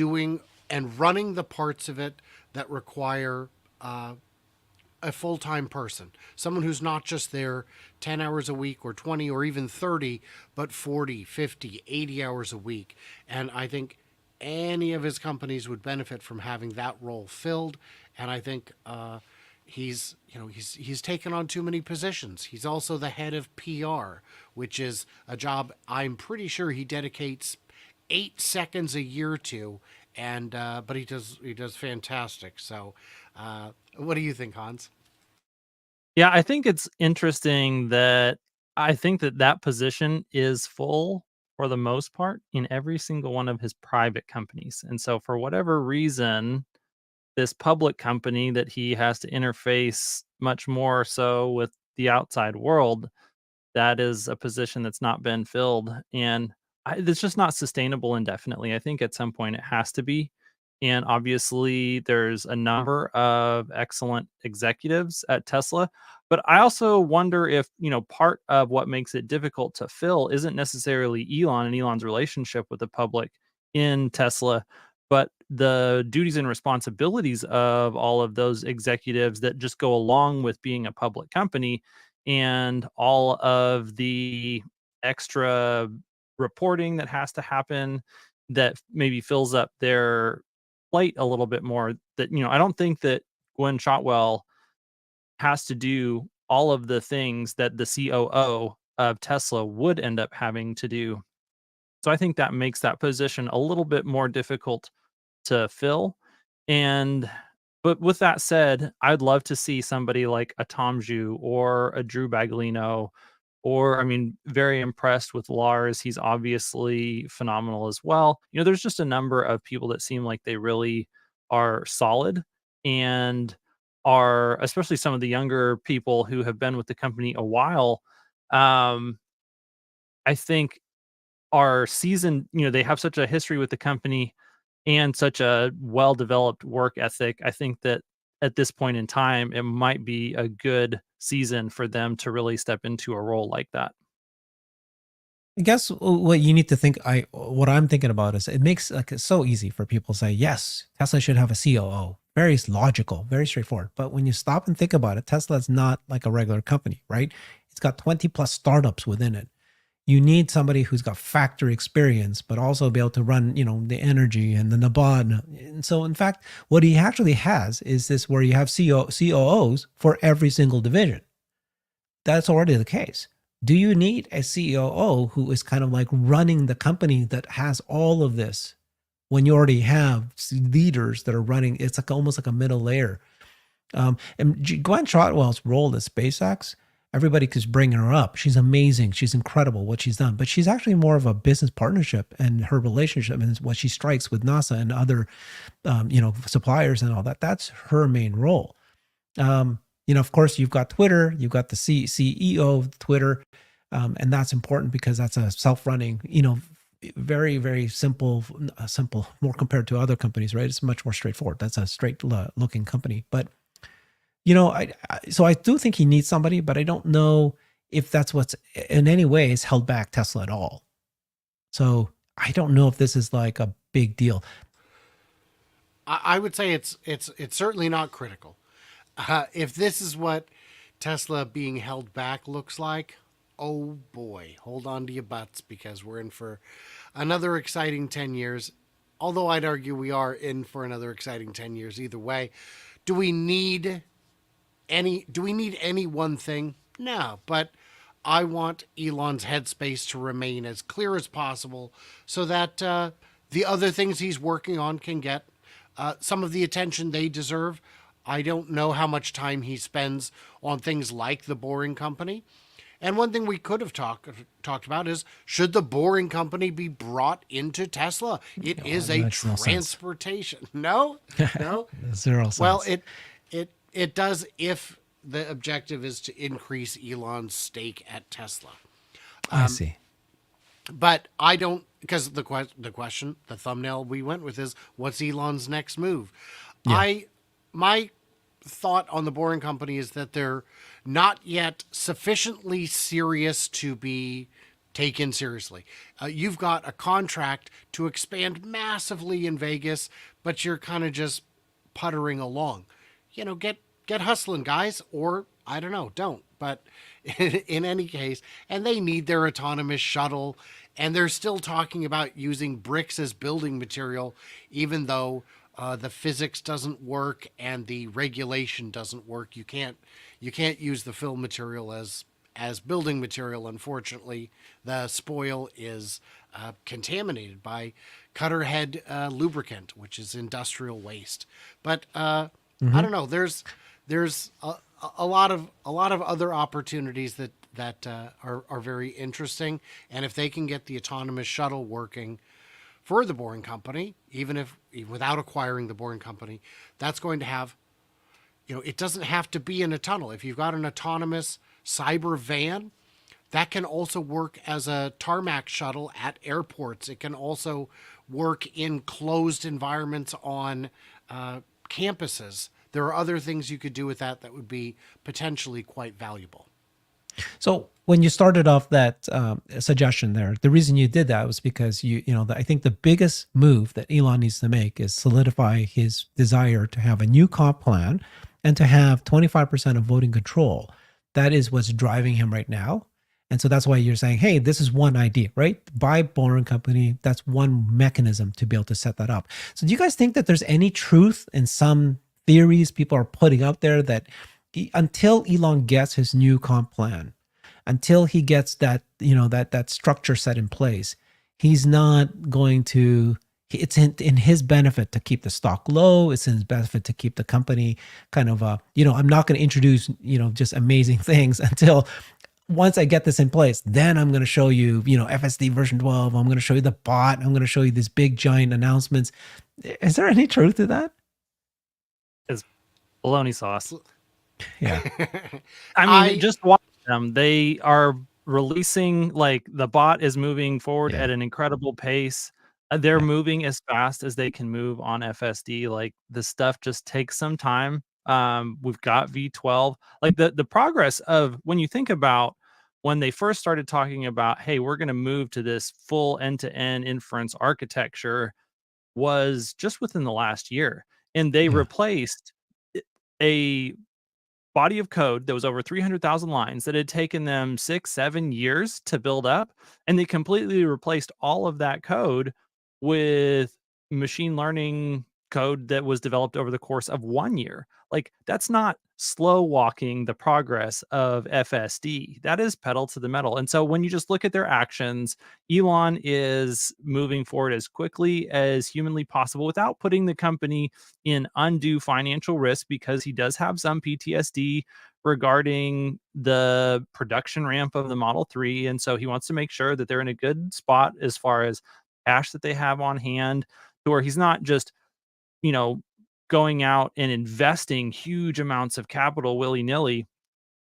running the parts of it that require a full-time person, someone who's not just there 10 hours a week or 20 or even 30, but 40, 50, 80 hours a week. And I think any of his companies would benefit from having that role filled. And I think he's taken on too many positions. He's also the head of PR, which is a job I'm pretty sure he dedicates 8 seconds a year to. And but he does fantastic. So what do you think, Hans?
Yeah, I think it's interesting that I think that position is full for the most part, in every single one of his private companies. And so, for whatever reason, this public company that he has to interface much more so with the outside world, that is a position that's not been filled, and it's just not sustainable indefinitely. I think at some point it has to be, and obviously there's a number of excellent executives at Tesla, but I also wonder if, part of what makes it difficult to fill isn't necessarily Elon and Elon's relationship with the public in Tesla, but the duties and responsibilities of all of those executives that just go along with being a public company, and all of the extra reporting that has to happen that maybe fills up their plate a little bit more. That, I don't think that Gwen Shotwell has to do all of the things that the COO of Tesla would end up having to do. So I think that makes that position a little bit more difficult to fill. And but with that said, I'd love to see somebody like a Tom Zhu or a Drew Baglino, or I mean, very impressed with Lars. He's obviously phenomenal as well. There's just a number of people that seem like they really are solid, and are, especially some of the younger people who have been with the company a while. I think are seasoned, they have such a history with the company and such a well-developed work ethic. I think that at this point in time, it might be a good season for them to really step into a role like that.
I guess what you need to think, what I'm thinking about is it makes like it's so easy for people to say, yes, Tesla should have a COO. Very logical, very straightforward. But when you stop and think about it, Tesla is not like a regular company, right? It's got 20 plus startups within it. You need somebody who's got factory experience, but also be able to run, the energy and the Nabad. And so, in fact, what he actually has is this where you have COOs for every single division. That's already the case. Do you need a COO who is kind of like running the company that has all of this when you already have leaders that are running? It's like almost like a middle layer. And Gwen Shotwell's role at SpaceX, everybody keeps bringing her up. She's amazing. She's incredible what she's done. But she's actually more of a business partnership, and her relationship and what she strikes with NASA and other, suppliers and all that. That's her main role. Of course, you've got Twitter. You've got the CEO of Twitter. And that's important because that's a self-running, very, very simple, more compared to other companies, right? It's much more straightforward. That's a straight looking company. But so I do think he needs somebody, but I don't know if that's what's in any way has held back Tesla at all. So I don't know if this is like a big deal.
I would say it's certainly not critical. If this is what Tesla being held back looks like, oh boy, hold on to your butts, because we're in for another exciting 10 years. Although I'd argue we are in for another exciting 10 years either way. Do we need any one thing? No, but I want Elon's headspace to remain as clear as possible so that the other things he's working on can get some of the attention they deserve. I don't know how much time he spends on things like the Boring Company. And one thing we could have talked about is, should the Boring Company be brought into Tesla? It is a transportation. No, no,
Zero sense.
Well, it does if the objective is to increase Elon's stake at Tesla.
I see.
But I don't, because the question, the thumbnail we went with is, what's Elon's next move? Yeah. My thought on the Boring Company is that they're not yet sufficiently serious to be taken seriously. You've got a contract to expand massively in Vegas, but you're kind of just puttering along. Get hustling, guys, or I don't know, don't. But in any case, and they need their autonomous shuttle, and they're still talking about using bricks as building material, even though the physics doesn't work and the regulation doesn't work. You can't use the fill material as building material. Unfortunately, the spoil is contaminated by cutter head lubricant, which is industrial waste. But I don't know. There's a lot of other opportunities that that are very interesting. And if they can get the autonomous shuttle working for the Boring Company, even without acquiring the Boring Company, that's going to have, it doesn't have to be in a tunnel. If you've got an autonomous cyber van, that can also work as a tarmac shuttle at airports. It can also work in closed environments on campuses. There are other things you could do with that would be potentially quite valuable.
So when you started off that suggestion there, the reason you did that was because I think the biggest move that Elon needs to make is solidify his desire to have a new comp plan and to have 25% of voting control. That is what's driving him right now. And so that's why you're saying, hey, this is one idea, right? Buy Boring Company. That's one mechanism to be able to set that up. So do you guys think that there's any truth in some theories people are putting out there that until Elon gets his new comp plan, until he gets that, that structure set in place, he's not going to, it's in his benefit to keep the stock low. It's in his benefit to keep the company kind of, I'm not going to introduce, just amazing things until once I get this in place, then I'm going to show you, FSD version 12. I'm going to show you the bot. I'm going to show you these big giant announcements. Is there any truth to that?
It's bologna sauce.
Yeah.
I mean, just watch them. They are releasing, like, the bot is moving forward at an incredible pace. They're moving as fast as they can move on FSD. Like, the stuff just takes some time. We've got V12. Like, the progress of, when you think about when they first started talking about, hey, we're going to move to this full end-to-end inference architecture, was just within the last year. And they replaced a body of code that was over 300,000 lines that had taken them 6-7 years to build up. And they completely replaced all of that code with machine learning code that was developed over the course of 1 year. Like, that's not slow walking the progress of FSD. That is pedal to the metal. And so when you just look at their actions, Elon is moving forward as quickly as humanly possible without putting the company in undue financial risk, because he does have some PTSD regarding the production ramp of the Model 3. And so he wants to make sure that they're in a good spot as far as cash that they have on hand, to where he's not just, going out and investing huge amounts of capital willy-nilly.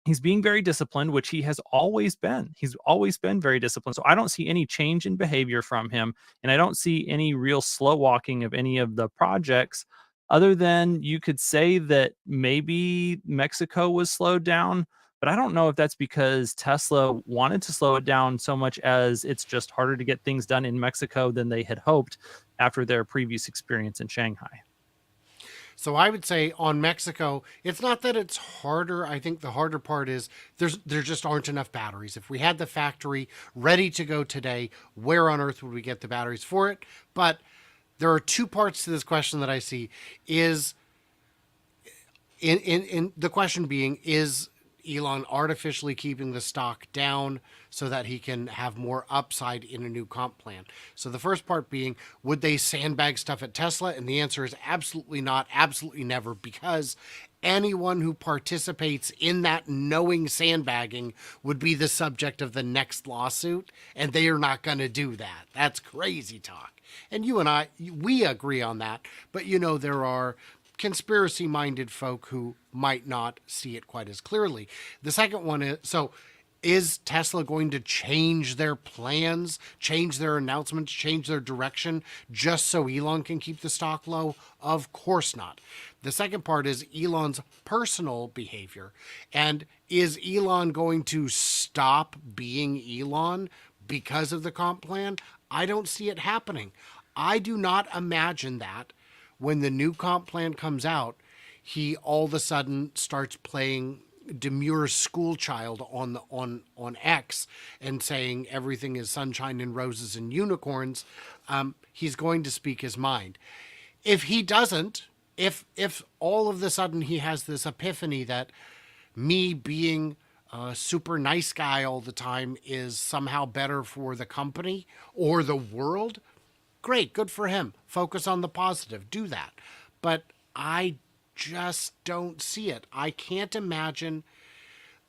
He's being very disciplined, which he has always been. He's always been very disciplined. So I don't see any change in behavior from him. And I don't see any real slow walking of any of the projects, other than you could say that maybe Mexico was slowed down. But I don't know if that's because Tesla wanted to slow it down so much as it's just harder to get things done in Mexico than they had hoped after their previous experience in Shanghai.
So I would say on Mexico, it's not that it's harder. I think the harder part is there just aren't enough batteries. If we had the factory ready to go today, where on earth would we get the batteries for it? But there are two parts to this question that I see. Is in the question being, is Elon artificially keeping the stock down so that he can have more upside in a new comp plan? So the first part being, would they sandbag stuff at Tesla? And the answer is absolutely not, absolutely never, because anyone who participates in that knowing sandbagging would be the subject of the next lawsuit, and they are not going to do that. That's crazy talk. And you and I, we agree on that, but there are conspiracy-minded folk who might not see it quite as clearly. The second one is Tesla going to change their plans, change their announcements, change their direction just so Elon can keep the stock low? Of course not. The second part is Elon's personal behavior. And is Elon going to stop being Elon because of the comp plan? I don't see it happening. I do not imagine that when the new comp plan comes out, he all of a sudden starts playing demure school child on X and saying everything is sunshine and roses and unicorns. He's going to speak his mind. If he doesn't, if all of a sudden he has this epiphany that me being a super nice guy all the time is somehow better for the company or the world, great, good for him. Focus on the positive. Do that. But I just don't see it. I can't imagine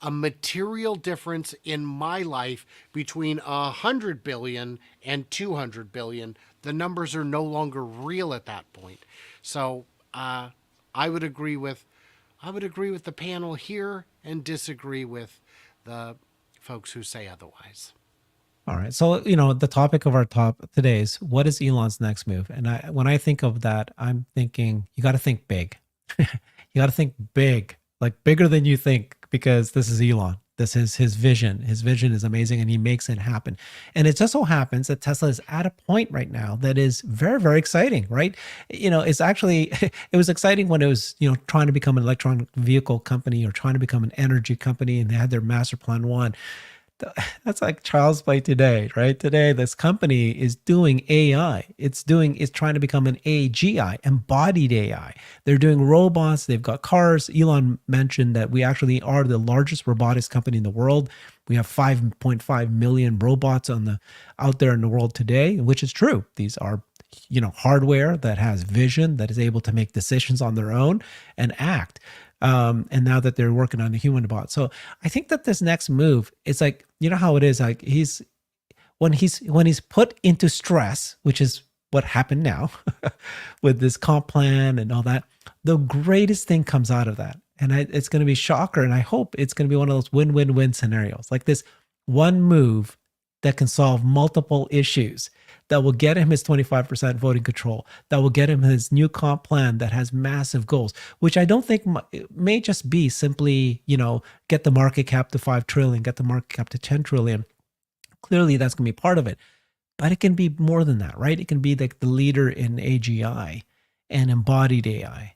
a material difference in my life between 100 billion and 200 billion. The numbers are no longer real at that point. So I would agree with the panel here and disagree with the folks who say otherwise.
All right. So, the topic of our top today is what is Elon's next move? And when I think of that, I'm thinking you got to think big. You got to think big, like bigger than you think, because this is Elon. This is his vision. His vision is amazing and he makes it happen. And it just so happens that Tesla is at a point right now that is very, very exciting, right? It's actually, it was exciting when it was, trying to become an electronic vehicle company or trying to become an energy company, and they had their master plan one. That's like child's play today, right? Today, this company is doing AI. It's trying to become an AGI, embodied AI. They're doing robots. They've got cars. Elon mentioned that we actually are the largest robotics company in the world. We have 5.5 million robots out there in the world today, which is true. These are hardware that has vision, that is able to make decisions on their own and act. And now that they're working on the human bot. So I think that this next move, it's like, how it is, like when he's put into stress, which is what happened now with this comp plan and all that, the greatest thing comes out of that. And it's going to be shocker. And I hope it's going to be one of those win-win-win scenarios, like this one move that can solve multiple issues, that will get him his 25% voting control, that will get him his new comp plan that has massive goals, which I don't think it may just be simply, get the market cap to 5 trillion, get the market cap to 10 trillion. Clearly that's going to be part of it, but it can be more than that, right? It can be like the leader in AGI and embodied AI.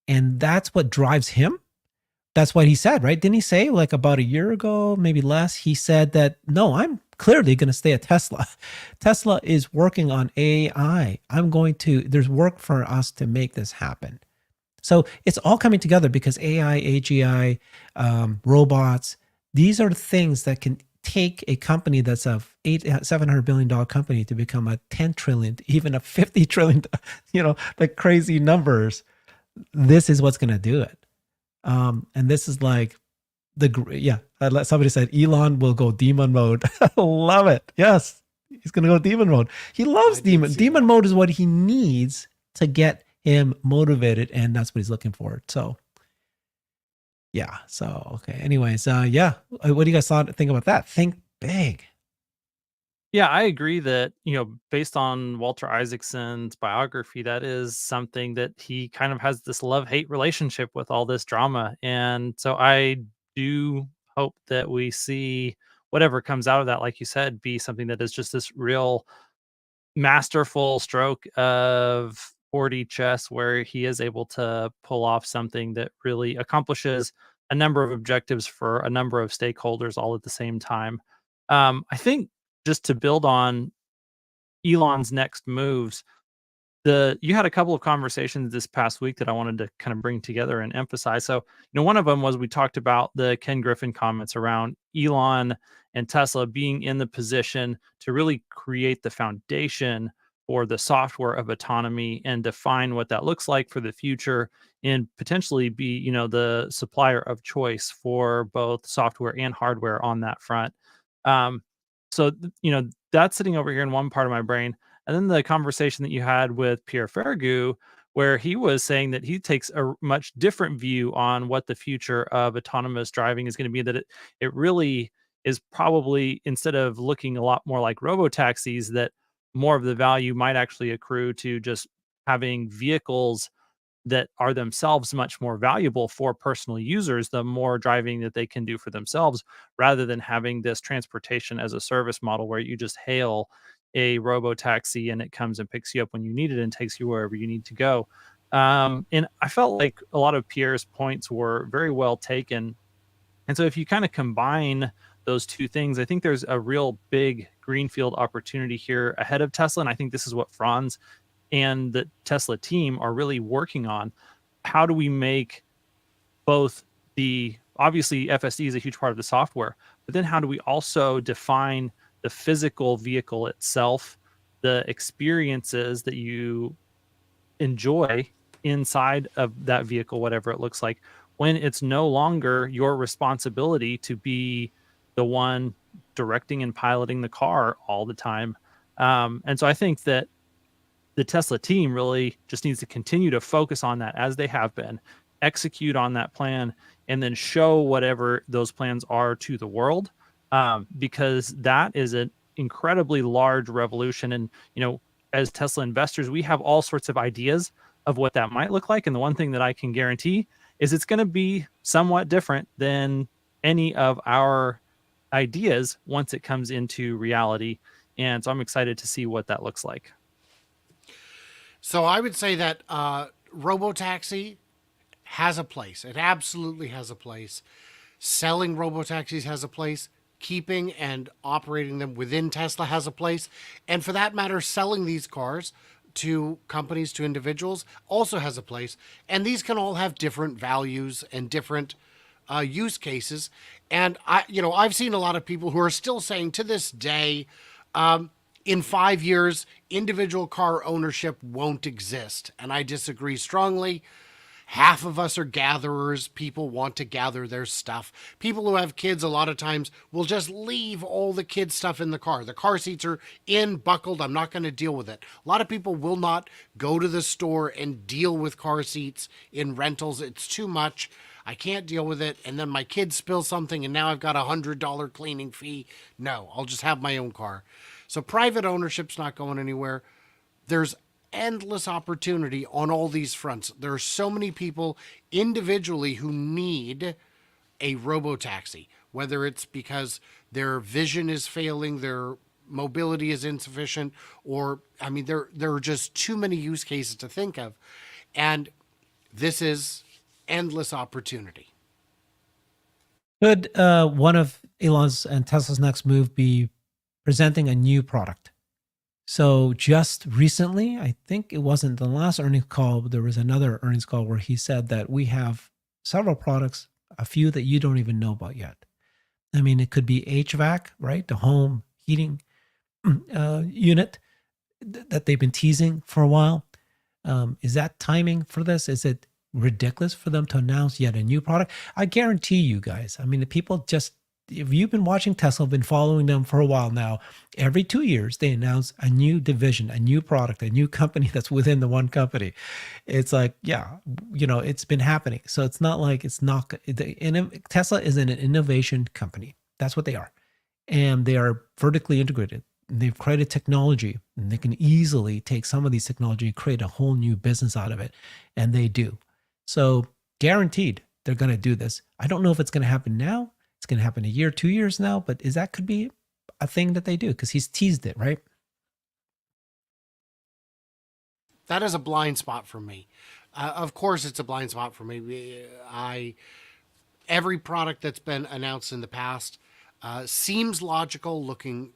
And that's what drives him. That's what he said, right? Didn't he say like about a year ago, maybe less, he said that, no, I'm clearly going to stay at Tesla. Tesla is working on AI. There's work for us to make this happen. So it's all coming together because AI, AGI, robots, these are things that can take a company that's a $700 billion company to become a 10 trillion, even a 50 trillion, the crazy numbers. This is what's going to do it. And this is like somebody said Elon will go demon mode. Love it. Yes, he's going to go demon mode. He loves demon mode is what he needs to get him motivated, and that's what he's looking for. So yeah. So okay. Anyways, what do you guys think about that? Think big.
Yeah, I agree that, based on Walter Isaacson's biography, that is something that he kind of has this love-hate relationship with all this drama. And so I do hope that we see whatever comes out of that, like you said, be something that is just this real masterful stroke of 4D chess where he is able to pull off something that really accomplishes a number of objectives for a number of stakeholders all at the same time. I think just to build on Elon's next moves, you had a couple of conversations this past week that I wanted to kind of bring together and emphasize. So, one of them was we talked about the Ken Griffin comments around Elon and Tesla being in the position to really create the foundation for the software of autonomy and define what that looks like for the future, and potentially be, the supplier of choice for both software and hardware on that front. So, that's sitting over here in one part of my brain. And then the conversation that you had with Pierre Ferragu, where he was saying that he takes a much different view on what the future of autonomous driving is going to be, that it really is probably, instead of looking a lot more like robotaxis, that more of the value might actually accrue to just having vehicles that are themselves much more valuable for personal users, the more driving that they can do for themselves, rather than having this transportation as a service model where you just hail a robo-taxi and it comes and picks you up when you need it and takes you wherever you need to go. And I felt like a lot of Pierre's points were very well taken. And so if you kind of combine those two things, I think there's a real big greenfield opportunity here ahead of Tesla. And I think this is what Franz and the Tesla team are really working on. How do we make both obviously FSD is a huge part of the software, but then how do we also define the physical vehicle itself, the experiences that you enjoy inside of that vehicle, whatever it looks like, when it's no longer your responsibility to be the one directing and piloting the car all the time. And so I think that the Tesla team really just needs to continue to focus on that as they have been, execute on that plan, and then show whatever those plans are to the world, because that is an incredibly large revolution. And, as Tesla investors, we have all sorts of ideas of what that might look like. And the one thing that I can guarantee is it's going to be somewhat different than any of our ideas once it comes into reality. And so I'm excited to see what that looks like.
So I would say that robotaxi has a place. It absolutely has a place. Selling robotaxis has a place. Keeping and operating them within Tesla has a place. And for that matter, selling these cars to companies, to individuals, also has a place. And these can all have different values and different use cases. And I've seen a lot of people who are still saying to this day, in 5 years, individual car ownership won't exist. And I disagree strongly. Half of us are gatherers. People want to gather their stuff. People who have kids a lot of times will just leave all the kids' stuff in the car. The car seats are in, buckled. I'm not going to deal with it. A lot of people will not go to the store and deal with car seats in rentals. It's too much. I can't deal with it. And then my kids spill something and now I've got $100 cleaning fee. No, I'll just have my own car. So private ownership's not going anywhere. There's endless opportunity on all these fronts. There are so many people individually who need a robotaxi, whether it's because their vision is failing, their mobility is insufficient, or there are just too many use cases to think of. And this is endless opportunity.
Could one of Elon's and Tesla's next move be presenting a new product? So just recently, I think it wasn't the last earnings call, but there was another earnings call where he said that we have several products, a few that you don't even know about yet. It could be HVAC, right? The home heating unit that they've been teasing for a while. Is that timing for this? Is it ridiculous for them to announce yet a new product? I guarantee you guys, the people just, if you've been watching Tesla, been following them for a while now, every 2 years they announce a new division, a new product, a new company that's within the one company. It's like, it's been happening. So it's not like it's not. Tesla is an innovation company. That's what they are. And they are vertically integrated. They've created technology, and they can easily take some of these technology and create a whole new business out of it. And they do. So guaranteed they're going to do this. I don't know if it's going to happen now. It's going to happen a year, 2 years now, but that could be a thing that they do because he's teased it, right?
That is a blind spot for me. Of course, it's a blind spot for me. Every product that's been announced in the past seems logical looking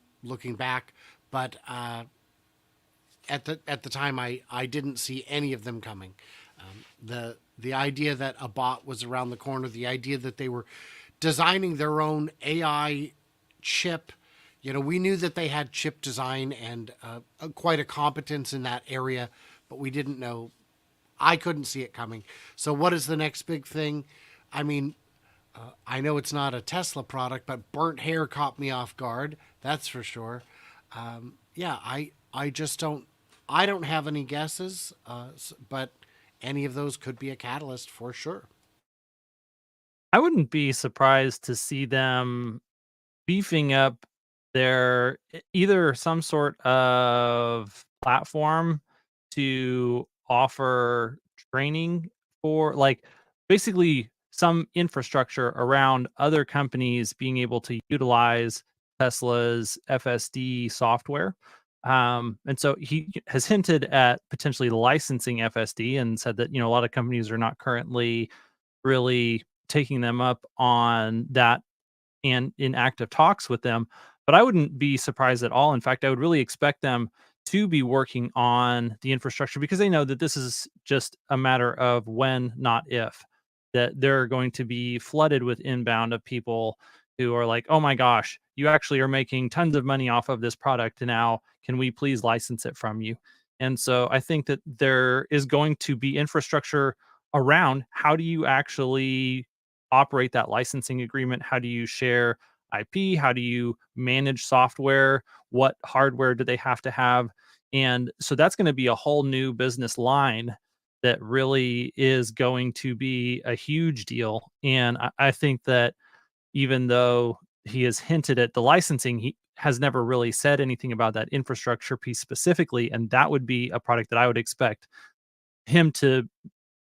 back, but at the time, I didn't see any of them coming. The idea that a bot was around the corner, the idea that they were designing their own AI chip. We knew that they had chip design and quite a competence in that area, but we didn't know. I couldn't see it coming. So what is the next big thing? I know it's not a Tesla product, but burnt hair caught me off guard. That's for sure. I just don't. I don't have any guesses, but any of those could be a catalyst for sure.
I wouldn't be surprised to see them beefing up their either some sort of platform to offer training for, like, basically some infrastructure around other companies being able to utilize Tesla's FSD software. And so he has hinted at potentially licensing FSD and said that, a lot of companies are not currently really taking them up on that and in active talks with them. But I wouldn't be surprised at all. In fact, I would really expect them to be working on the infrastructure because they know that this is just a matter of when, not if, that they're going to be flooded with inbound of people who are like, oh my gosh, you actually are making tons of money off of this product now. Can we please license it from you? And so I think that there is going to be infrastructure around how do you actually operate that licensing agreement? How do you share IP? How do you manage software? What hardware do they have to have? And so that's going to be a whole new business line that really is going to be a huge deal. And I think that even though he has hinted at the licensing, he has never really said anything about that infrastructure piece specifically. And that would be a product that I would expect him to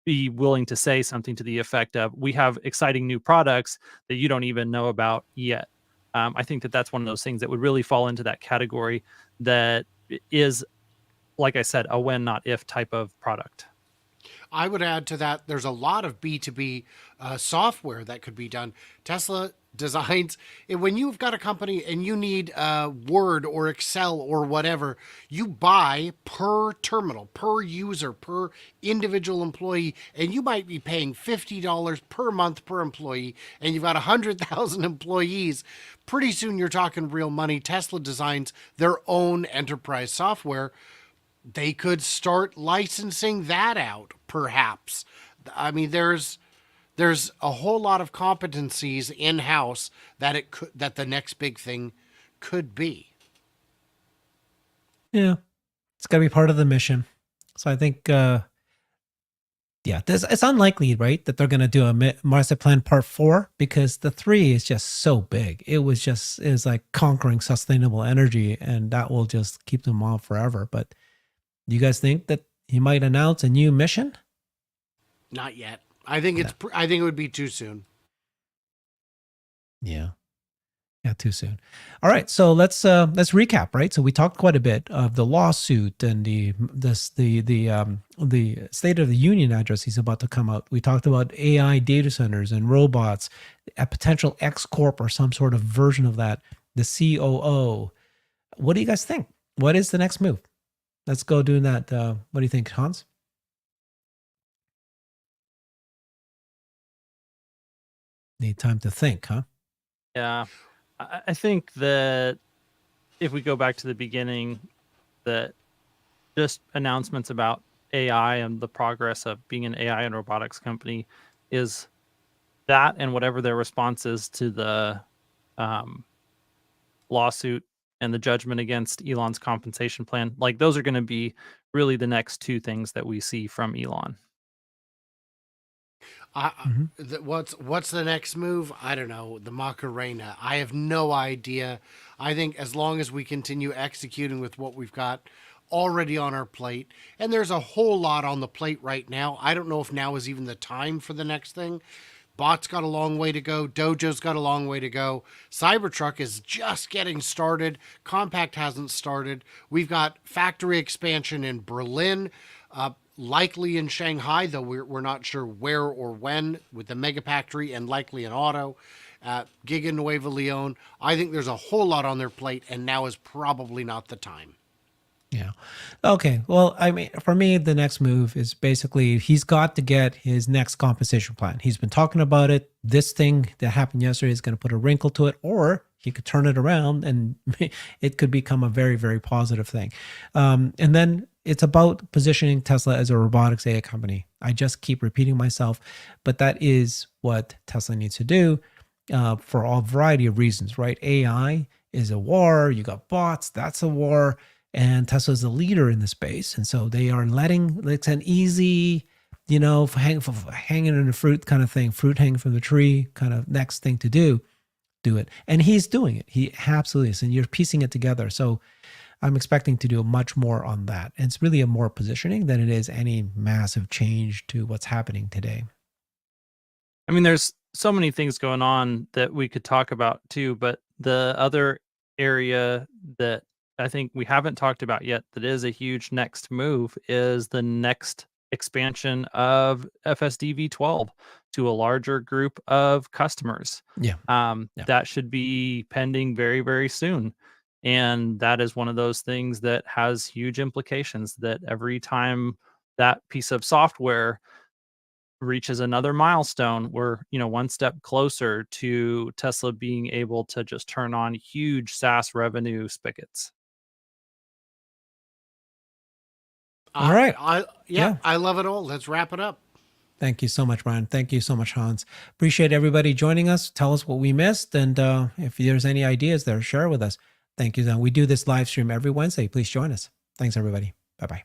be willing to say something to the effect of, we have exciting new products that you don't even know about yet. I think that that's one of those things that would really fall into that category that is, like I said, a when not if type of product.
I would add to that, there's a lot of B2B software that could be done. Tesla designs, when you've got a company and you need Word or Excel or whatever, you buy per terminal, per user, per individual employee, and you might be paying $50 per month per employee, and you've got 100,000 employees. Pretty soon you're talking real money. Tesla designs their own enterprise software. They could start licensing that out, perhaps. I mean, there's a whole lot of competencies in house that the next big thing could be.
Yeah, it's got to be part of the mission. So I think, it's unlikely, right, that they're going to do a Master Plan Part 4 because the 3 is just so big. It was like conquering sustainable energy, and that will just keep them on forever. But you guys think that he might announce a new mission?
Not yet. I think I think it would be too soon.
Yeah, too soon. All right, so let's recap, right? So we talked quite a bit of the lawsuit and the State of the Union address he's about to come out. We talked about AI data centers and robots, a potential X Corp or some sort of version of that, the COO. What do you guys think? What is the next move? Let's go doing that. What do you think, Hans? Need time to think, huh?
Yeah. I think that if we go back to the beginning, that just announcements about AI and the progress of being an AI and robotics company is that, and whatever their response is to the lawsuit and the judgment against Elon's compensation plan, like those are going to be really the next two things that we see from Elon.
What's the next move? I don't know. The Macarena. I have no idea. I think as long as we continue executing with what we've got already on our plate, and there's a whole lot on the plate right now. I don't know if now is even the time for the next thing. Bot's got a long way to go. Dojo's got a long way to go. Cybertruck is just getting started. Compact hasn't started. We've got factory expansion in Berlin, likely in Shanghai, though we're not sure where or when, with the mega factory, and likely in auto. Giga Nueva Leon. I think there's a whole lot on their plate, and now is probably not the time.
Yeah. Okay. Well, I mean, for me, the next move is basically he's got to get his next compensation plan. He's been talking about it. This thing that happened yesterday is going to put a wrinkle to it, or he could turn it around and it could become a very, very positive thing. And then it's about positioning Tesla as a robotics AI company. I just keep repeating myself, but that is what Tesla needs to do for a variety of reasons, right? AI is a war. You got bots. That's a war. And Tesla is a leader in the space. And so they are letting, it's an easy, hanging in the fruit kind of thing, fruit hanging from the tree kind of next thing to do it. And he's doing it. He absolutely is. And you're piecing it together. So I'm expecting to do much more on that. And it's really a more positioning than it is any massive change to what's happening today.
I mean, there's so many things going on that we could talk about too, but the other area that I think we haven't talked about yet that is a huge next move is the next expansion of FSD V12 to a larger group of customers. That should be pending very, very soon. And that is one of those things that has huge implications, that every time that piece of software reaches another milestone, we're one step closer to Tesla being able to just turn on huge SaaS revenue spigots.
All right.
I love it all. Let's wrap it up.
Thank you so much, Brian. Thank you so much, Hans. Appreciate everybody joining us. Tell us what we missed. And if there's any ideas there, share with us. Thank you. We do this live stream every Wednesday. Please join us. Thanks, everybody. Bye-bye.